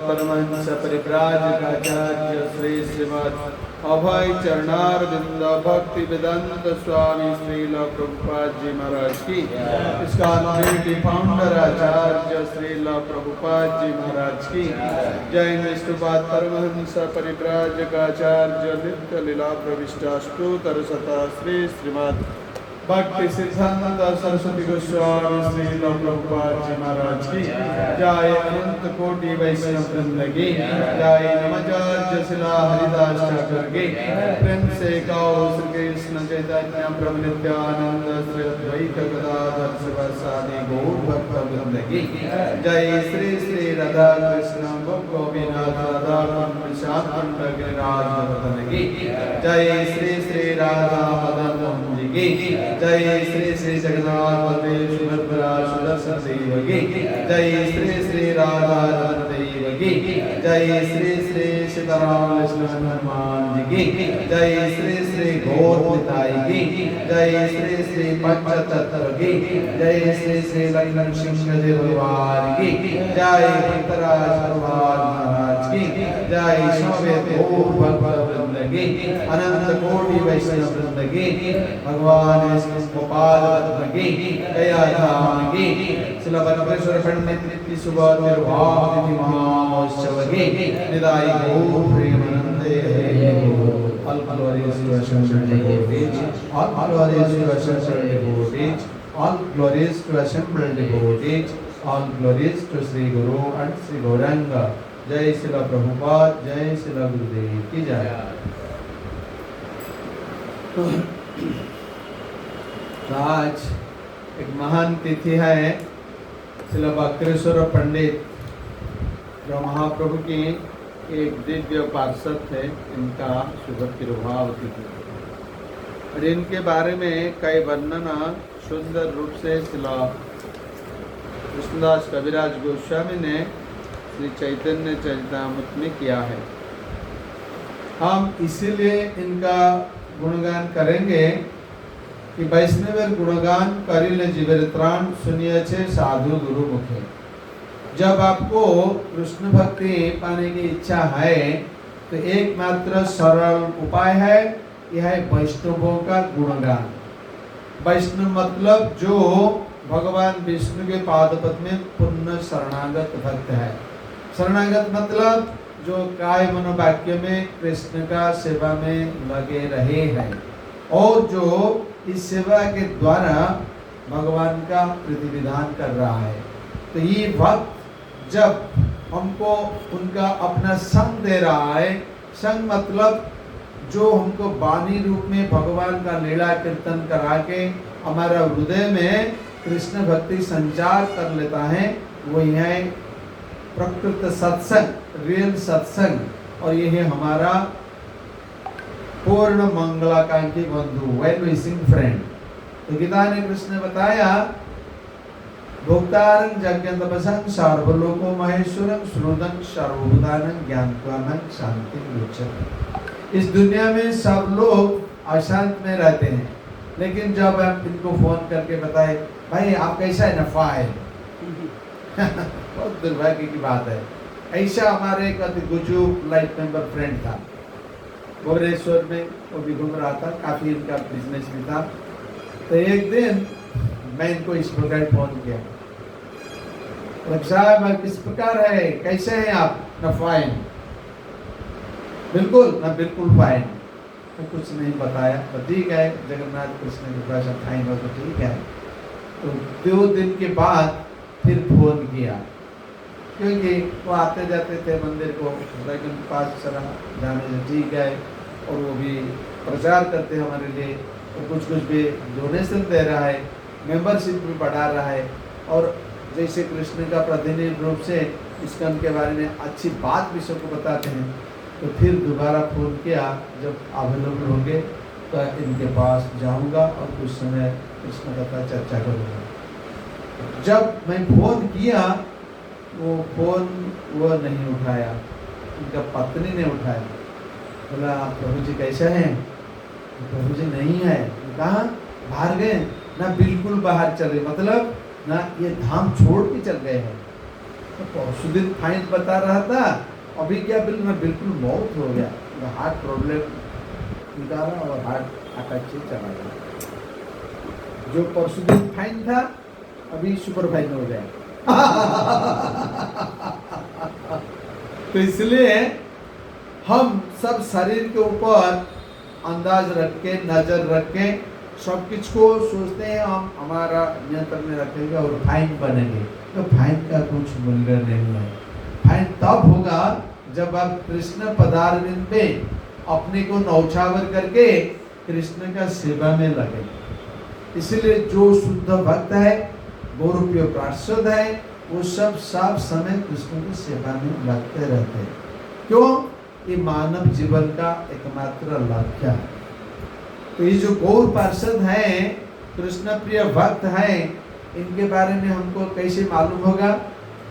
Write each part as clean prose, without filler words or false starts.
परमहंस परिव्राजकाचार्य श्री श्रीमद अभय चरणारविंद भक्ति वेदांत स्वामी श्रील प्रभुपाद जी महाराज की, इसका फाउंडर आचार्य श्रील प्रभुपाद जी महाराज की जय। विष्णुपाद परमहंस परिव्राजकाचार्य नित्य लीला प्रविष्टाष्टोत्तर शत श्री श्रीमद भक्ति सिद्धांत सरस्वती गोस्वामी श्री प्रभुपाद जी महाराज की जय। अनंत कोटि वैष्णव वृंद की जय। नमाचार्य शिला हरिदास ठाकुर की प्रेम से गाओ श्री कृष्ण चैतन्य प्रभु नित्यानंद श्री अद्वैत गदाधर शिवासादि गौर भक्त वृंद की जय। श्री श्री राधा कृष्ण गोपीनाथ राधा कुंड श्याम कुंड गिरिराज वर्धन की जय। श्री श्री राधा मदन मोहन जी की जय। श्री श्री जगन्नाथ बलदेव सुभद्रा सुदर्शन देव की जय। श्री श्री राधा रमन देव की जय। श्री श्री सीताराम लक्ष्मण हनुमान जी की जय। श्री श्री गौर निताई की जय। श्री श्री पंचतत्व की जय। श्री श्री लक्ष्मण सिंह देव परिवार की जय। भक्तराज प्रभात महाराज की जय। समवेत गौर भक्त वृंद की अनंत कोटि वैष्णव वृंद की भगवान गोपाल भक्त की गया धाम की श्रील बद्रेश्वर पंडित की सुबह निर्वाह तिथि महोत्सव की निदाई गौर प्रेमानंदे all glories to ascension devotees, all glories to ascension devotees, all glories to assembled devotees, all glories to Sri Guru and Sri Gauranga. जय श्रील प्रभुपाद, जय श्रील गुरुदेव की जय। आज एक महान तिथि है। श्रील बक्रेश्वर पंडित जो महाप्रभु की एक दिव्य पार्षद थे, इनका शुभ तिरुभाव तिथि और इनके बारे में कई वर्णन सुंदर रूप से श्रील कृष्णदास कविराज गोस्वामी ने श्री चैतन्य चरितामृत में किया है। हम इसीलिए इनका गुणगान करेंगे कि वैष्णव गुणगान करिले जीवेर त्राण सुनिए छे साधु गुरु मुखे। जब आपको कृष्ण भक्ति पाने की इच्छा है तो एकमात्र सरल उपाय है, यह है वैष्णवों का गुणगान। वैष्णव मतलब जो भगवान विष्णु के पादपद्म में पूर्ण शरणागत भक्त है। शरणागत मतलब जो काय मनोवाक्य में कृष्ण का सेवा में लगे रहे हैं और जो इस सेवा के द्वारा भगवान का प्रतिविधान कर रहा है। तो ये भक्त जब हमको उनका अपना संग दे रहा है, संग मतलब जो हमको वाणी रूप में भगवान का लीला कीर्तन करा के हमारा हृदय में कृष्ण भक्ति संचार कर लेता है, वही है प्रकृत सत्संग, रियल सत्संग। और यह है हमारा पूर्ण मंगलाकांक्षी बंधु, वेल विशिंग फ्रेंड। तो गीता ने कृष्ण ने बताया, भोक्तारं जगन्नपसं सर्वलोको महेश्वरं श्रोतं सर्वभूतानं ज्ञात्वानं शांतिं गच्छति। इस दुनिया में सब लोग अशांत में रहते हैं, लेकिन जब आप इनको फोन करके बताए भाई आप कैसा है ना, फाइन बहुत दुर्भाग्य की बात है। ऐसा हमारे एक अति गुजूब लाइफ मेंबर फ्रेंड था भुवनेश्वर में, वो भी घूम रहा था, काफी इनका बिजनेस भी था। तो एक दिन मैं इनको इस प्रकार फोन किया, साहब किस प्रकार है, कैसे हैं आप? ना फाइन, बिल्कुल ना बिल्कुल फाइन। तो कुछ नहीं बताया, तो ठीक है जगन्नाथ कृष्ण की भाषा फाइन हो तो ठीक है। तो 2 दिन के बाद फिर फोन किया, क्योंकि वो आते जाते थे मंदिर को, लेकिन पास चला जाने से ठीक है, और वो भी प्रचार करते हैं हमारे लिए, और कुछ कुछ भी डोनेशन दे रहा है, मेंबरशिप भी बढ़ा रहा है, और जैसे कृष्ण का प्रतिनिधि रूप से इस्कॉन के बारे में अच्छी बात भी सबको बताते हैं। तो फिर दोबारा फोन किया, जब अवेलेबल होंगे तो इनके पास जाऊंगा और कुछ समय कृष्ण कथा चर्चा करूंगा। जब मैं फोन किया वो फोन वो नहीं उठाया, उनका पत्नी ने उठाया। बोला प्रभु जी कैसे हैं? प्रभु जी नहीं है। कहाँ? बाहर गए ना, बिल्कुल बाहर चले, मतलब ना ये धाम छोड़ के चल गए हैं। तो परसों दिन फाइन बता रहा था, अभी क्या बिल्कुल मौत हो गया, हार्ट प्रॉब्लम निकाला और हार्ट अटैक से चला गया। जो परसों दिन फाइन था अभी सुपर फाइन हो गया। तो इसलिए हम सब शरीर के ऊपर अंदाज रख के, नजर रख के सब कुछ को सोचते हैं हम हमारा नियंत्रण में रखेंगे और फाइन बनेंगे। तो फाइन का कुछ मूल्य नहीं है। फाइन तब होगा जब आप कृष्ण पदारविंद पे अपने को नौछावर करके कृष्ण का सेवा में लगे। इसलिए जो शुद्ध भक्त है, गौरवीय पार्षद है, वो सब समय कृष्ण की सेवा में लगते रहते हैं। क्यों? ये मानव जीवन का एकमात्र लक्ष्य है। तो ये जो गौर पार्षद हैं, कृष्ण प्रिय भक्त हैं, इनके बारे में हमको कैसे मालूम होगा?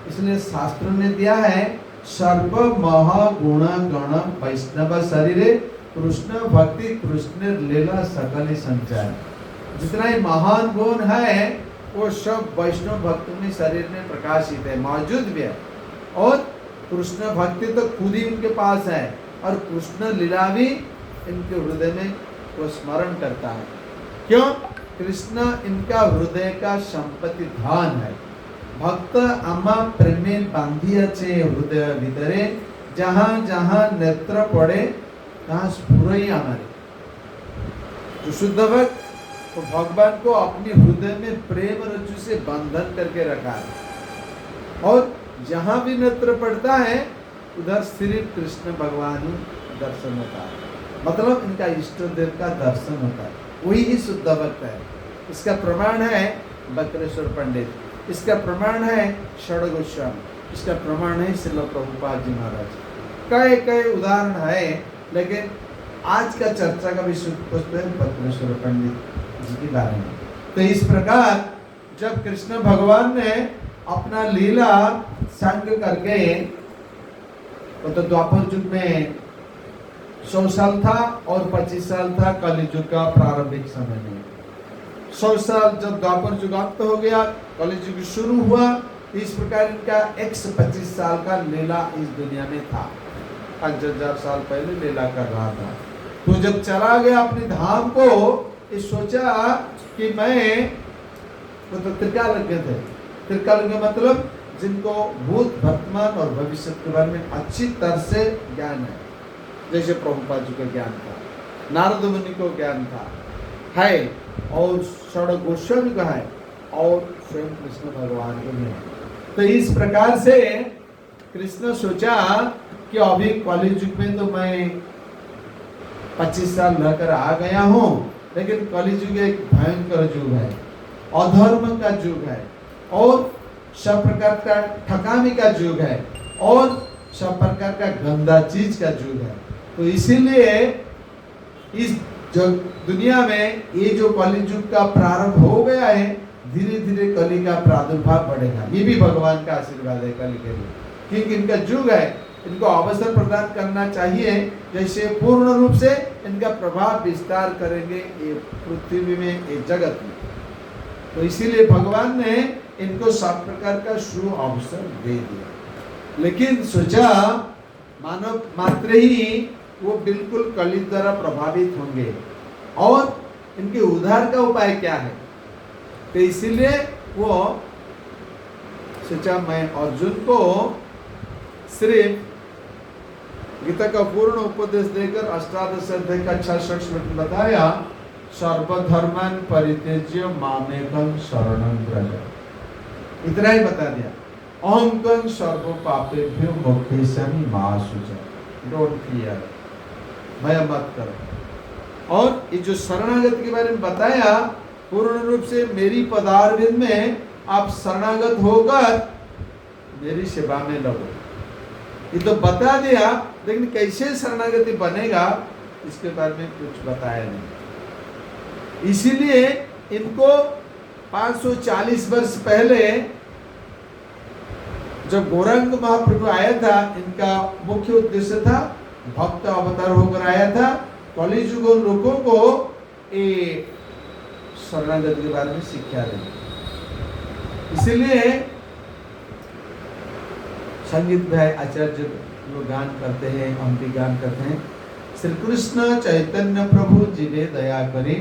इसलिए शास्त्र ने दिया है, सर्व महागुण गण वैष्णव शरीरे कृष्ण भक्ति कृष्ण लीला सकल संचार। जितना ही महान गुण है वो सब वैष्णव भक्तों में शरीर में प्रकाशित है, मौजूद भी है। और कृष्ण भक्ति तो खुद ही उनके पास है, और कृष्ण लीला भी इनके हृदय में वो स्मरण करता है। क्यों? कृष्ण इनका हृदय का संपत्ति धान है। भक्त आमा प्रेमे बांधिया छे हृदय भीतरे, जहां जहां नेत्र पड़े तहां स्फुरई हमारे। जो शुद्ध भक्त तो भगवान को अपने हृदय में प्रेम रज्जु से बंधन करके रखा है, और जहां भी नेत्र पड़ता है उधर सिर्फ कृष्ण भगवान ही दर्शन होता है, मतलब इनका इष्ट देव का दर्शन होता है। वही ही शुद्ध भक्त है। इसका प्रमाण है बकरेश्वर पंडित, इसका प्रमाण है षड गोस्वामी, इसका प्रमाण है श्रील प्रभुपाद जी महाराज। कई उदाहरण है, लेकिन आज का चर्चा का विषय पुस्तक है बकरेश्वर पंडित जी के बारे में। तो इस प्रकार जब कृष्ण भगवान ने अपना लीला संग करके, तो द्वापर युग में 100 साल था और 25 साल था कलियुग का प्रारंभिक समय में। 100 साल जब द्वापर युग अंत हो गया, कलियुग शुरू हुआ, इस प्रकार इनका 125 साल का लीला इस दुनिया में था। 5000 साल पहले लीला कर रहा था। तो जब चला गया अपने धाम को, ये सोचा कि मैं तो त्रिकालज्ञ थे। त्रिकालज्ञ मतलब जिनको भूत, वर्तमान और भविष्य के बारे में अच्छी तरह से ज्ञान है, जैसे प्रभुपाद जी को ज्ञान था, नारद मुनि को ज्ञान था है, और षड गोस्वामी का है। और स्वयं कृष्ण भगवान को मिला। तो इस प्रकार से कृष्ण सोचा कि अभी कलि युग में तो मैं 25 साल रहकर आ गया हूँ, लेकिन कलि युग एक भयंकर युग है, अधर्म का युग है और सब प्रकार का ठकामी का युग है और सब प्रकार का गंदा चीज का युग है। तो इसीलिए इस दुनिया में ये जो कलि युग का प्रारंभ हो गया है, धीरे धीरे कलि का प्रादुर्भाव बढ़ेगा। ये भी भगवान का आशीर्वाद है कलि के लिए, क्योंकि इनका युग है, इनको अवसर प्रदान करना चाहिए, जैसे पूर्ण रूप से इनका प्रभाव विस्तार करेंगे ये पृथ्वी में, ये जगत में। तो इसीलिए भगवान ने इनको सब प्रकार का शुभ अवसर दे दिया। लेकिन सोचा मानव मात्र ही वो बिल्कुल कलि द्वारा प्रभावित होंगे और इनके उद्धार का उपाय क्या है। तो इसीलिए वो सोचा मैं अर्जुन को सिर्फ गीता का पूर्ण उपदेश देकर 18 अध्याय का 66 श्लोक बताया, सर्वधर्मान् परित्यज्य मामेकं शरणं व्रज। इतना ही बता दिया, अहं त्वं सर्व पापेभ्यो मोक्षयिष्यामि मा शुचः, डोंट फियर, भय मत करो। और ये जो शरणागत के बारे में बताया, पूर्ण रूप से मेरी पदारविंद में आप शरणागत होकर मेरी सेवा में लगो। ये तो बता दिया, लेकिन कैसे शरणागति बनेगा इसके बारे में कुछ बताया नहीं। इसीलिए इनको 540 वर्ष पहले जब गौरांग महाप्रभु आया था, इनका मुख्य उद्देश्य था भक्त अवतार होकर आया था, कलि युग लोगों को ये शरणागति के बारे में शिक्षा देना। इसीलिए संगीत भाई आचार्य लोग गान करते हैं, हम भी गान करते हैं, श्री कृष्ण चैतन्य प्रभु जिने दया करी,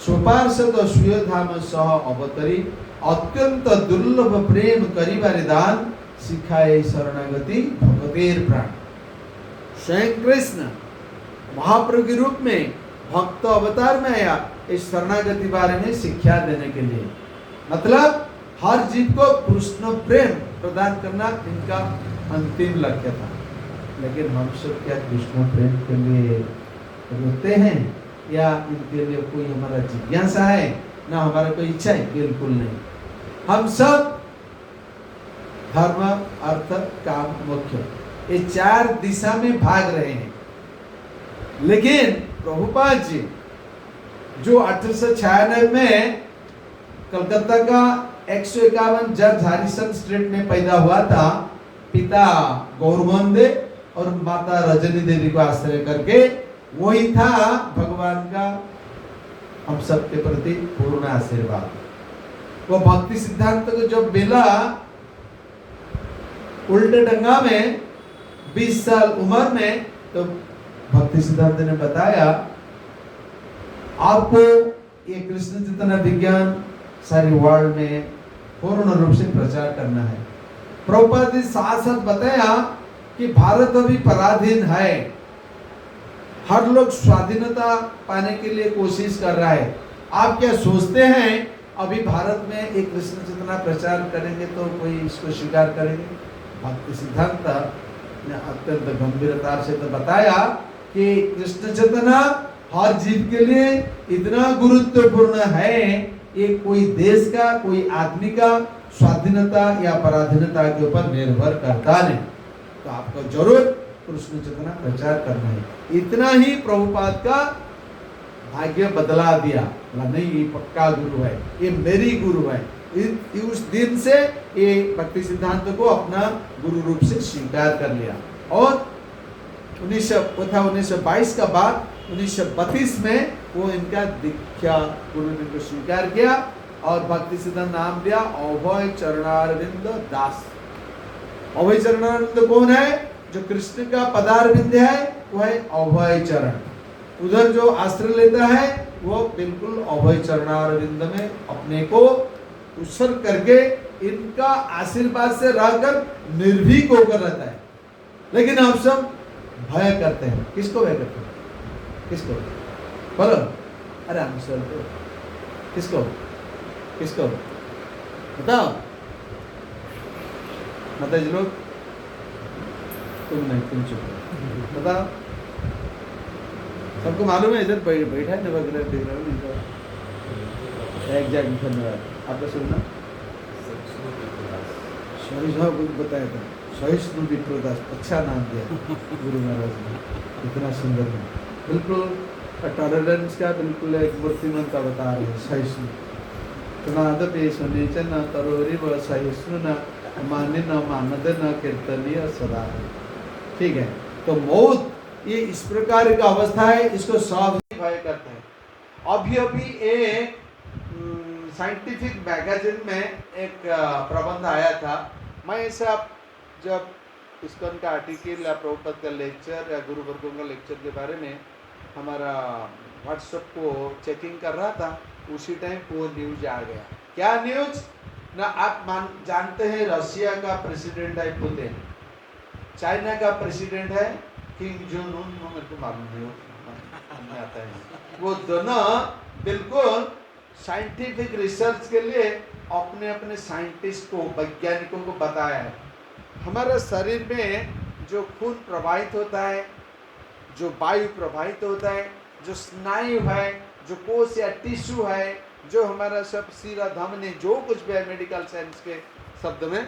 स्वपार्षद स्वीय धाम सह अवतरी, अत्यंत दुर्लभ प्रेम करिबारे दान, सिखाए शरणागति भगवतेर प्राण। स्वयं कृष्ण महाप्रभु के रूप में भक्त अवतार में आया इस शरणागति बारे में शिक्षा देने के लिए। मतलब हर जीव को कृष्ण प्रेम प्रदान करना इनका अंतिम लक्ष्य था। लेकिन हम सब क्या कृष्ण प्रेम के लिए रोते हैं या इनके लिए कोई हमारा जिज्ञासा है, ना हमारा कोई इच्छा है? बिल्कुल नहीं। हम सब धर्म अर्थ काम मोक्ष ये 4 दिशा में भाग रहे हैं। लेकिन प्रभुपाद जी जो 1896 में कलकत्ता का 151 जॉर्ज हैरिसन स्ट्रीट में पैदा हुआ था, पिता गौरमोहन दे और माता रजनी देवी को आश्रय करके, वही था भगवान का हम सबके प्रति पूर्ण आशीर्वाद। वो भक्ति सिद्धांत को जब मिला उल्टे डंगा में 20 साल उम्र में, तो भक्ति सिद्धांत ने बताया आपको ये कृष्ण चेतना विज्ञान सारी वर्ल्ड में पूर्ण रूप से प्रचार करना है। प्रभुपाद जी साथ साथ बताया कि भारत अभी पराधीन है, हर लोग स्वाधीनता पाने के लिए कोशिश कर रहा है। आप क्या सोचते हैं अभी भारत में एक कृष्ण चेतना प्रचार करेंगे तो कोई इसको स्वीकार करेंगे? भक्ति सिद्धांत ने अत्यंत गंभीरता से तो बताया कि कृष्ण चेतना हर जीव के लिए इतना गुरुत्वपूर्ण है, ये कोई देश का कोई आदमी का स्वाधीनता या पराधीनता के ऊपर निर्भर करता नहीं। तो आपको जरूर कृष्ण चेतना प्रचार करना है। इतना ही प्रभुपाद का भाग्य बदला दिया, नहीं ये पक्का गुरु है, ये मेरी गुरु है। उस दिन से ये भक्ति सिद्धांत को अपना गुरु रूप से स्वीकार कर लिया। और 1922 का बाद 1932 में वो इनका दीक्षा गुरु ने को स्वीकार किया और भक्ति सिद्धांत नाम दिया अभय चरणारविंद दास। अभय चरणारविंद कौन है? जो कृष्ण का पदारविंद है वो है अभय चरण। उधर जो आश्रय लेता है वो बिल्कुल अभय चरणारविंद में अपने को उत्सर्ग करके इनका आशीर्वाद से रहकर निर्भीक होकर रहता है। लेकिन हम सब भय करते हैं। किसको भय करते हैं? किसको बोलो? अरे हम सब किसको किसको बताओ माता जी लोग, तुम नहीं, तुम चुप रहो। बताओ, सबको मालूम है, इधर बैठा है नवग्रह देख रहा हूँ इनका एग्जैक्ट। धन्यवाद। आपका सुनना साहब को बताया था, सहिष्णु विप्रदास, अच्छा नाम दिया गुरु महाराज ने, इतना सुंदर नाम, बिल्कुल टॉलरेंस का बिल्कुल एक मूर्तिमंत बता रहे हैं। सहिष्णु नादपे सुनीच न तरोरी व सहिष्णु न मान्य न मानद न कीर्तनीय सदा। ठीक है, तो मौत ये इस प्रकार का अवस्था है, इसको सावधानी भय करते हैं। अभी अभी एक साइंटिफिक मैगजीन में एक प्रबंध आया था। मैं सब जब इस्कॉन का आर्टिकल या प्रभुपाद का लेक्चर या गुरु वर्गों का लेक्चर के बारे में हमारा व्हाट्सएप को चेकिंग कर रहा था, उसी टाइम वो न्यूज आ गया। क्या न्यूज ना, आप जानते हैं रशिया का प्रेसिडेंट है पुतिन, चाइना का प्रेसिडेंट है किम जोंग उन, मेरे को मालूम नहीं आता है। वो दोनों बिल्कुल साइंटिफिक रिसर्च के लिए अपने अपने साइंटिस्ट को, वैज्ञानिकों को बताया है, हमारे शरीर में जो खून प्रवाहित होता है, जो वायु प्रवाहित होता है, जो स्नायु है, जो कोष या टिश्यू है, जो हमारा सब सिरा धमनी, जो कुछ भी है मेडिकल साइंस के शब्द में,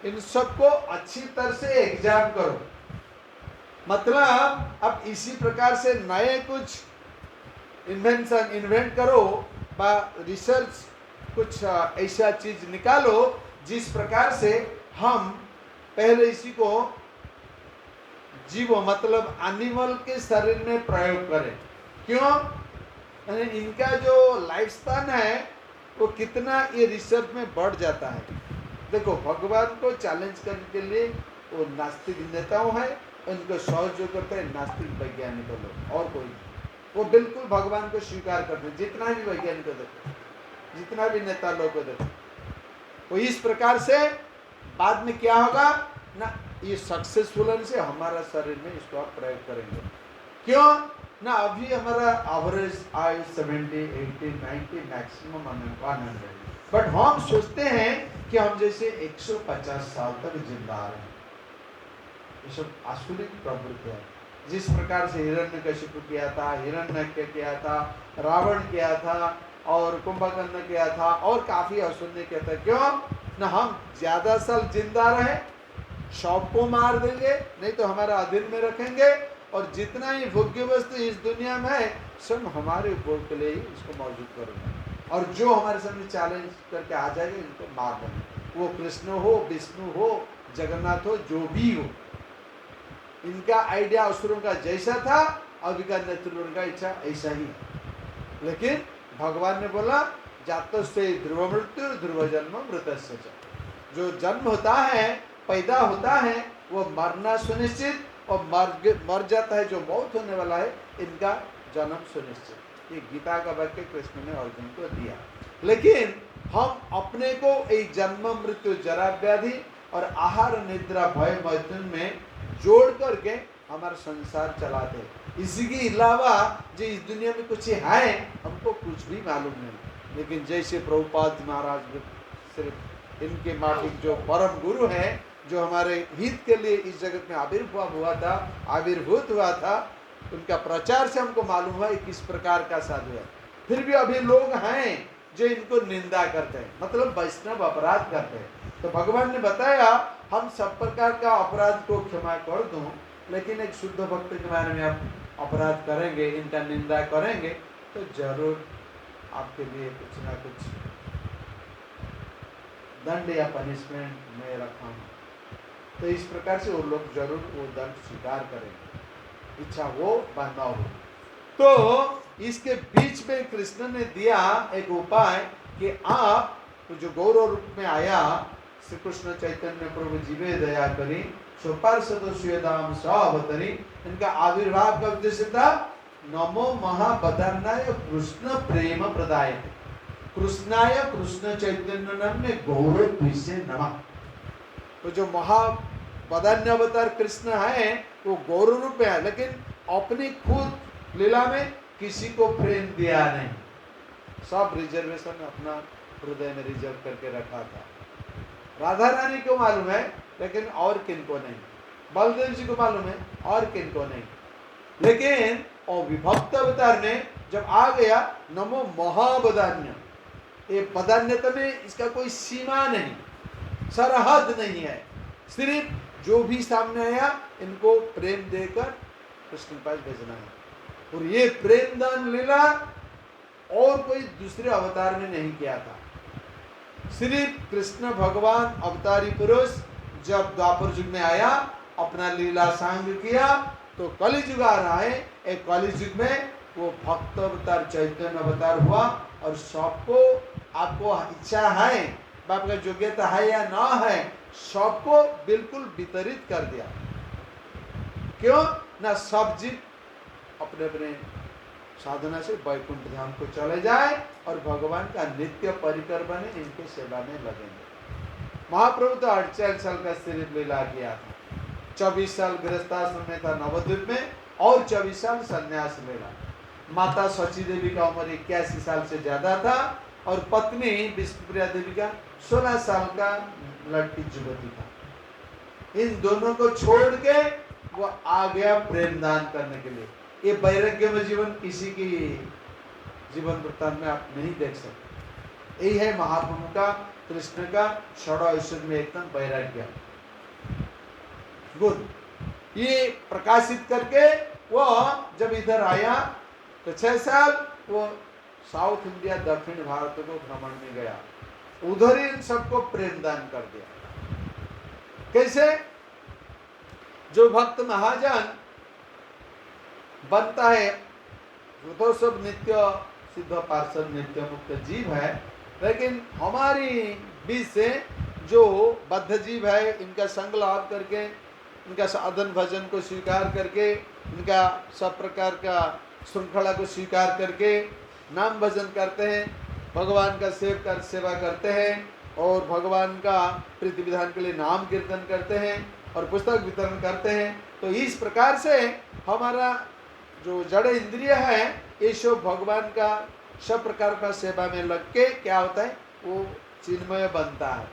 इन सबको अच्छी तरह से एग्जाम करो। मतलब अब इसी प्रकार से नए कुछ इन्वेंट करो, रिसर्च कुछ ऐसा चीज निकालो जिस प्रकार से हम पहले इसी को जीवो, मतलब एनिमल के शरीर में प्रयोग करें। क्यों? इनका जो लाइफ स्पैन है वो कितना ये रिसर्च में बढ़ जाता है। देखो, भगवान को चैलेंज करने के लिए वो नास्तिक नेताओं है, उनको सहयोग करते हैं नास्तिक वैज्ञानिक लोग, और कोई वो बिल्कुल भगवान को स्वीकार करते हैं। जितना भी वैज्ञानिक देखो, जितना भी नेता लोग को देखो, वो इस प्रकार से बाद में क्या होगा ना, ये सक्सेसफुल से हमारा शरीर में इसको आप प्रयोग करेंगे। क्यों ना, अभी हमारा एवरेज आयु 70, 80, 90, मैक्सिमम 100, बट हम सोचते हैं कि हम जैसे 150 साल तक जिंदा रहे। ये सब आसुरिक प्रवृत्ति है। जिस प्रकार से हिरण्यकशिपु किया था, हिरण्यक्य किया था, रावण किया था, और कुंभकर्ण किया था, और काफी असुर ने किया था। क्यों ना, हम ज्यादा साल जिंदा रहे, शव को मार देंगे, नहीं तो हमारा अधीन में रखेंगे, और जितना ही भोग्य वस्तु इस दुनिया में है सब हमारे उपभोग के लिए ही इसको मौजूद करेंगे, और जो हमारे सामने चैलेंज करके आ जाएगा इनको मार देंगे। वो कृष्ण हो, विष्णु हो, जगन्नाथ हो, जो भी हो। इनका आइडिया असुरों का जैसा था, अभी का नेतृत्व का इच्छा ऐसा ही है। लेकिन भगवान ने बोला, जातस्य ध्रुव मृत्यु ध्रुव जन्म मृतस्य च। जो जन्म होता है, पैदा होता है, वो मरना सुनिश्चित, और मर जाता है, जो मौत होने वाला है, इनका जन्म सुनिश्चित। ये गीता का वाक्य कृष्ण ने अर्जुन को दिया। लेकिन हम अपने को एक जन्म मृत्यु जरा व्याधि और आहार निद्रा भय मैथुन में जोड़ करके हमारा संसार चलाते हैं। इसी के अलावा जो इस दुनिया में कुछ है हमको कुछ भी मालूम नहीं। लेकिन जैसे प्रभुपाद महाराज सिर्फ इनके माफिक जो परम गुरु हैं, जो हमारे हित के लिए इस जगत में आविर्भूत हुआ था, उनका प्रचार से हमको मालूम हुआ किस प्रकार का साधु है। फिर भी अभी लोग हैं जो इनको निंदा करते हैं, मतलब वैष्णव अपराध करते हैं। तो भगवान ने बताया हम सब प्रकार का अपराध को क्षमा कर दूं, लेकिन एक शुद्ध भक्त के बारे में आप अपराध करेंगे, इनका निंदा करेंगे, तो जरूर आपके लिए कुछ ना कुछ दंड या पनिशमेंट में रखा हूं। तो इस प्रकार से वो लोग जरूर वो दंड स्वीकार करेंगे, इच्छा हो व न हो। तो इसके बीच में कृष्ण ने दिया एक उपाय कि आप तो जो गौरव रूप में आया, श्री कृष्ण चैतन्य प्रभु जीवे दया करी, पार्षदाम सावतरी, इनका आविर्भाव का उद्देश्य था नमो महाबदान्नाय कृष्ण प्रेम प्रदाय, कृष्णाय कृष्ण चैतन्य नाम में गौरव से नमः। तो जो महाबदान्य अवतार कृष्ण है वो गौरव रूप में है, लेकिन अपनी खुद लीला में किसी को प्रेम दिया नहीं, सब रिजर्वेशन अपना हृदय में रिजर्व करके रखा था। राधा रानी को मालूम है, लेकिन और किनको नहीं। बलदेव जी को मालूम है, और किनको नहीं। लेकिन और विभक्त अवतार में जब आ गया नमो महाबदान्य, ये बदान्यता में इसका कोई सीमा नहीं, सरहद नहीं है। सिर्फ जो भी सामने आया इनको प्रेम देकर कृष्ण के पास भेजना है। और ये प्रेम दान लीला और कोई दूसरे अवतार में नहीं किया था। सिर्फ कृष्ण भगवान अवतारी पुरुष जब द्वापर युग में आया, अपना लीला सांग किया, तो कलियुग आ रहा है। एक कलियुग में वो भक्त अवतार चैतन्य अवतार हुआ और सबको, आपको इच्छा है, आपका योग्यता है या ना है, सबको बिल्कुल वितरित कर दिया। क्यों ना सब जीव अपने अपने साधना से वैकुंठ धाम को चले जाए और भगवान का नित्य परिकर बने, इनके सेवा में लगेंगे। महाप्रभु तो 48 साल का सिर्फ लीला किया था। 24 साल गृहस्थाश्रम में था नवद्वीप में, और 24 साल संन्यास लेला। माता सची देवी का उम्र 81 साल से ज्यादा था, और पत्नी विष्णुप्रिया देवी का 16 साल का लड़की युवती था। इन दोनों को छोड़ के वो आ गया प्रेम दान करने के लिए। ये वैराग्य में जीवन किसी की जीवन वृत्तांत में आप नहीं देख सकते। यही है महाप्रभु का, कृष्ण का षड ऐश्वर्य में एकदम वैराग्य गुण। ये प्रकाशित करके वो जब इधर आया तो 6 साल वो साउथ इंडिया, दक्षिण भारत को भ्रमण में गया, उधर ही सबको प्रेम दान कर दिया। कैसे? जो भक्त महाजन बनता है वो तो सब नित्य सिद्ध पार्षद नित्य मुक्त जीव है, लेकिन हमारी बीच से जो बद्ध जीव है, इनका संग लाभ करके, इनका साधन भजन को स्वीकार करके, इनका सब प्रकार का श्रृंखला को स्वीकार करके नाम भजन करते हैं, भगवान का सेवा करते हैं, और भगवान का प्रीति विधान के लिए नाम कीर्तन करते हैं और पुस्तक वितरण करते हैं। तो इस प्रकार से हमारा जो जड़ इंद्रिय है, ये सब भगवान का सब प्रकार का सेवा में लग के क्या होता है, वो चिन्मय बनता है।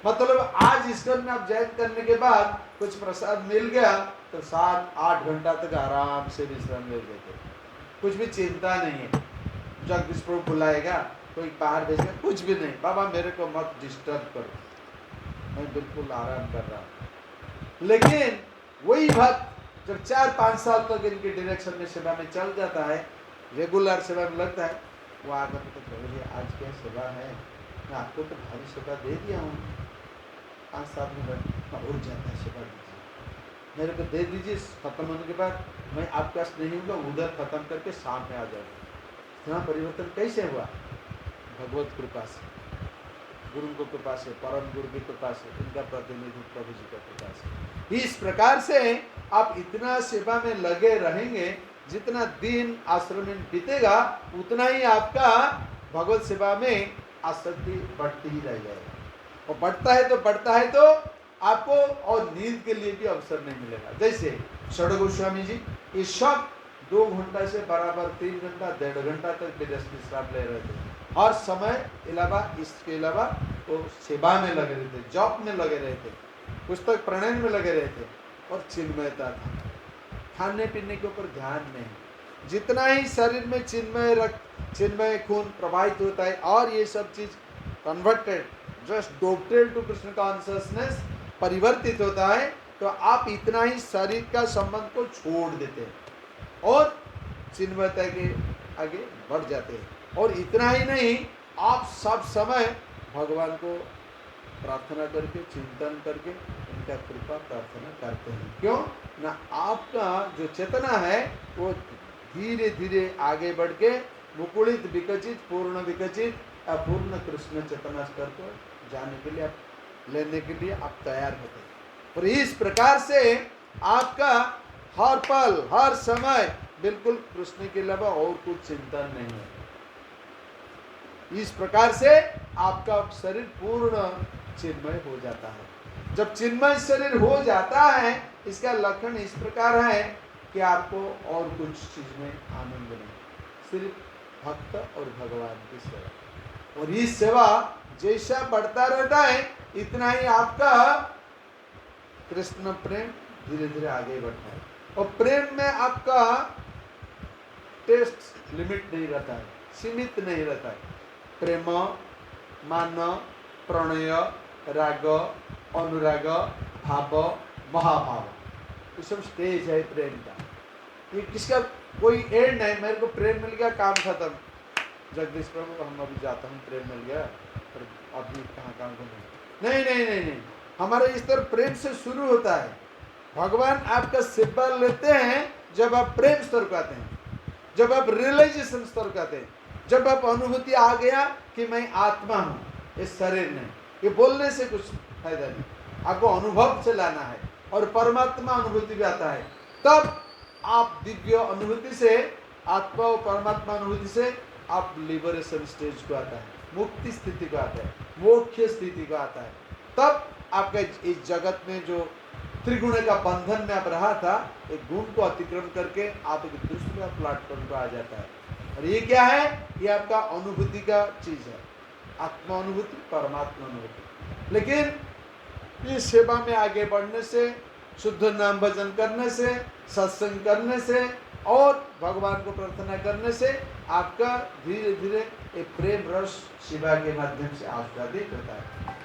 मतलब आज ईश्वर में आप जैन करने के बाद कुछ प्रसाद मिल गया तो 7-8 घंटा तक आराम से विश्राम ले लेते, कुछ भी चिंता नहीं है। जगदीश प्रभु बुलाएगा, कोई बाहर भेजेगा, कुछ भी नहीं, बाबा मेरे को मत डिस्टर्ब करो, मैं बिल्कुल आराम कर रहा हूँ। लेकिन वही भक्त जब 4-5 साल तक इनके डायरेक्शन में सेवा में चल जाता है, रेगुलर सेवा में लगता है, वो आकर तो बोलिए आज क्या सेवा है, मैं आपको तो भारी सेवा दे दिया हूँ, 5-7 मिनट और ज़्यादा सेवा दीजिए, मेरे को दे दीजिए, खत्म होने के बाद मैं आपके पास नहीं होगा, उधर खत्म करके शाम में आ जाऊँगा। इतना परिवर्तन कैसे हुआ? भगवत कृपा से, गुरु को कृपा से, परम गुरु की कृपा से, इनका प्रतिनिधि प्रभु जी का कृपा से। इस प्रकार से आप इतना सेवा में लगे रहेंगे, जितना दिन आश्रम में बीतेगा उतना ही आपका भगवत सेवा में आसक्ति बढ़ती ही रह जाएगी। और बढ़ता है तो आपको और नींद के लिए भी अवसर नहीं मिलेगा। जैसे षड गोस्वामी जी ये सब 2 घंटा से बराबर 3 घंटा 1.5 घंटा तक विश्राम ले रहे थे। हर समय इसके अलावा वो सेवा में लगे रहते, जॉब में लगे रहते, पुस्तक प्रणयन में लगे रहते, और चिन्मयता था। खाने पीने के ऊपर ध्यान नहीं। जितना ही शरीर में चिन्मय खून प्रवाहित होता है और ये सब चीज converted, just adopted to Krishna consciousness परिवर्तित होता है, तो आप इतना ही शरीर का संबंध को छोड़ देते हैं और चिन्मयता के आगे बढ़ जाते हैं। और इतना ही नहीं, आप सब समय भगवान को प्रार्थना करके, चिंतन करके इनका कृपा प्रार्थना करते हैं। क्यों ना? आपका जो चेतना है वो धीरे धीरे आगे बढ़ के मुकुलित विकसित, पूर्ण विकसित, अपूर्ण कृष्ण चेतना स्तर को जाने के लिए, लेने के लिए आप तैयार होते हैं। और इस प्रकार से आपका हर पल हर समय बिल्कुल कृष्ण के अलावा और कुछ चिंतन नहीं है। इस प्रकार से आपका शरीर पूर्ण चिन्मय हो जाता है। जब चिन्मय शरीर हो जाता है, इसका लक्षण इस प्रकार है कि आपको और कुछ चीज में आनंद नहीं, सिर्फ भक्त और भगवान की सेवा। और ये सेवा जैसा बढ़ता रहता है इतना ही आपका कृष्ण प्रेम धीरे धीरे आगे बढ़ता है। और प्रेम में आपका टेस्ट लिमिट नहीं रहता है, सीमित नहीं रहता है। प्रेम, मान, प्रणय, राग, अनुराग, भाव, महाभाव, ये सब स्टेज है प्रेम का। ये किसका कोई एंड नहीं, मेरे को प्रेम मिल गया काम खत्म, जगदीश प्रभु हम अभी जाता हूँ, प्रेम मिल गया पर अभी कहाँ काम खत्म। नहीं नहीं नहीं नहीं, हमारे इस तरह प्रेम से शुरू होता है। भगवान आपका सेवा लेते हैं जब आप प्रेम स्तर को आते हैं, जब आप रियलाइजेशन स्तर को आते हैं, जब आप अनुभूति आ गया कि मैं आत्मा हूँ, इस शरीर नहीं। ये बोलने से कुछ फायदा नहीं, आपको अनुभव से लाना है और परमात्मा अनुभूति भी आता है। तब आप दिव्य अनुभूति से, आत्मा और परमात्मा अनुभूति से आप लिबरेशन स्टेज को आता है, मुक्ति स्थिति को आता है, मोक्ष स्थिति को आता है। तब आपका इस जगत में जो त्रिगुण का बंधन में आप रहा था, एक गुण को अतिक्रमण करके आप एक दूसरे प्लेटफॉर्म पर आ जाता है। और ये क्या है? ये आपका अनुभूति का चीज है, आत्मा अनुभूति, परमात्मा अनुभूति। लेकिन ये सेवा में आगे बढ़ने से, शुद्ध नाम भजन करने से, सत्संग करने से और भगवान को प्रार्थना करने से आपका धीरे धीरे एक प्रेम रस सेवा के माध्यम से आस्वादित होता है।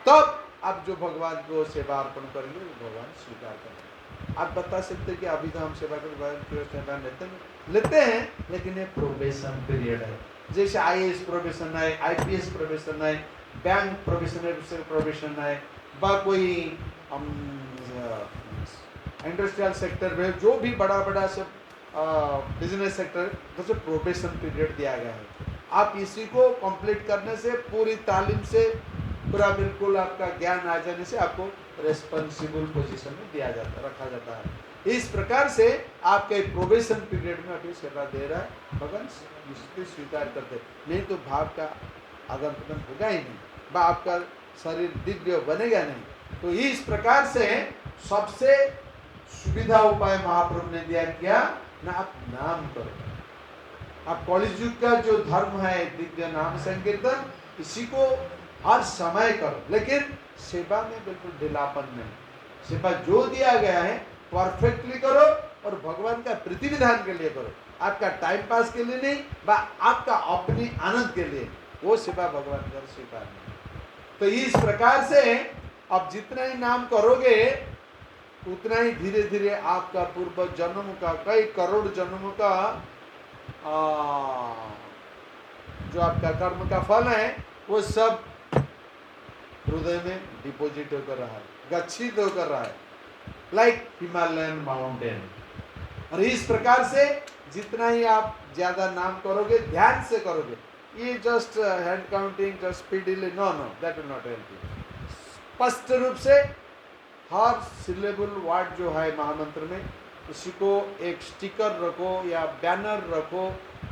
तब आप जो भगवान को सेवा अर्पण करेंगे वो भगवान स्वीकार करेंगे। आप बता सकते हैं कि अभी तो हम सेवा लेते हैं, लेकिन ये प्रोबेशन पीरियड है। जैसे IAS प्रोबेशन है, IPS प्रोबेशन है, बैंक प्रोबेशन है, बा कोई इंडस्ट्रियल सेक्टर में जो भी बड़ा बड़ा सब बिजनेस सेक्टर, तो प्रोबेशन पीरियड दिया गया है। आप इसी को कंप्लीट करने से, पूरी तालीम से, पूरा बिल्कुल आपका ज्ञान आ जाने से आपको रेस्पॉन्सिबल पोजीशन में दिया जाता, रखा जाता है। इस प्रकार से आपके प्रोबेशन पीरियड में अभी सेवा दे रहा है, भगवान इसको स्वीकार करते, नहीं तो भाव का आगम प्रगम होगा ही नहीं, बा आपका शरीर दिव्य बनेगा नहीं। तो इस प्रकार से सबसे सुविधा उपाय महाप्रभु ने दिया क्या ना, आप नाम करो। आप कलियुग का जो धर्म है दिव्य नाम संकीर्तन, इसी को हर समय करो, लेकिन सेवा में बिल्कुल ढीलापन नहीं। सेवा जो दिया गया है परफेक्टली करो और भगवान का प्रीति विधान के लिए करो, आपका टाइम पास के लिए नहीं, बा आपका अपनी आनंद के लिए, वो सेवा भगवान का स्वीकार नहीं। तो इस प्रकार से आप जितना ही नाम करोगे उतना ही धीरे धीरे आपका पूर्व जन्म का, कई करोड़ जन्मों का जो आपका कर्म का फल है वो सब हृदय में डिपॉजिट होकर रहा है, गच्छित होकर रहा है, लाइक हिमालयन माउंटेन। और इस प्रकार से जितना ही आप ज्यादा नाम करोगे, ध्यान से करोगे, ये just hand counting, just speedily, no no, that will not help you. स्पष्ट रूप से हर सिलेबल वर्ड जो है महामंत्र में, उसी को एक स्टिकर रखो या बैनर रखो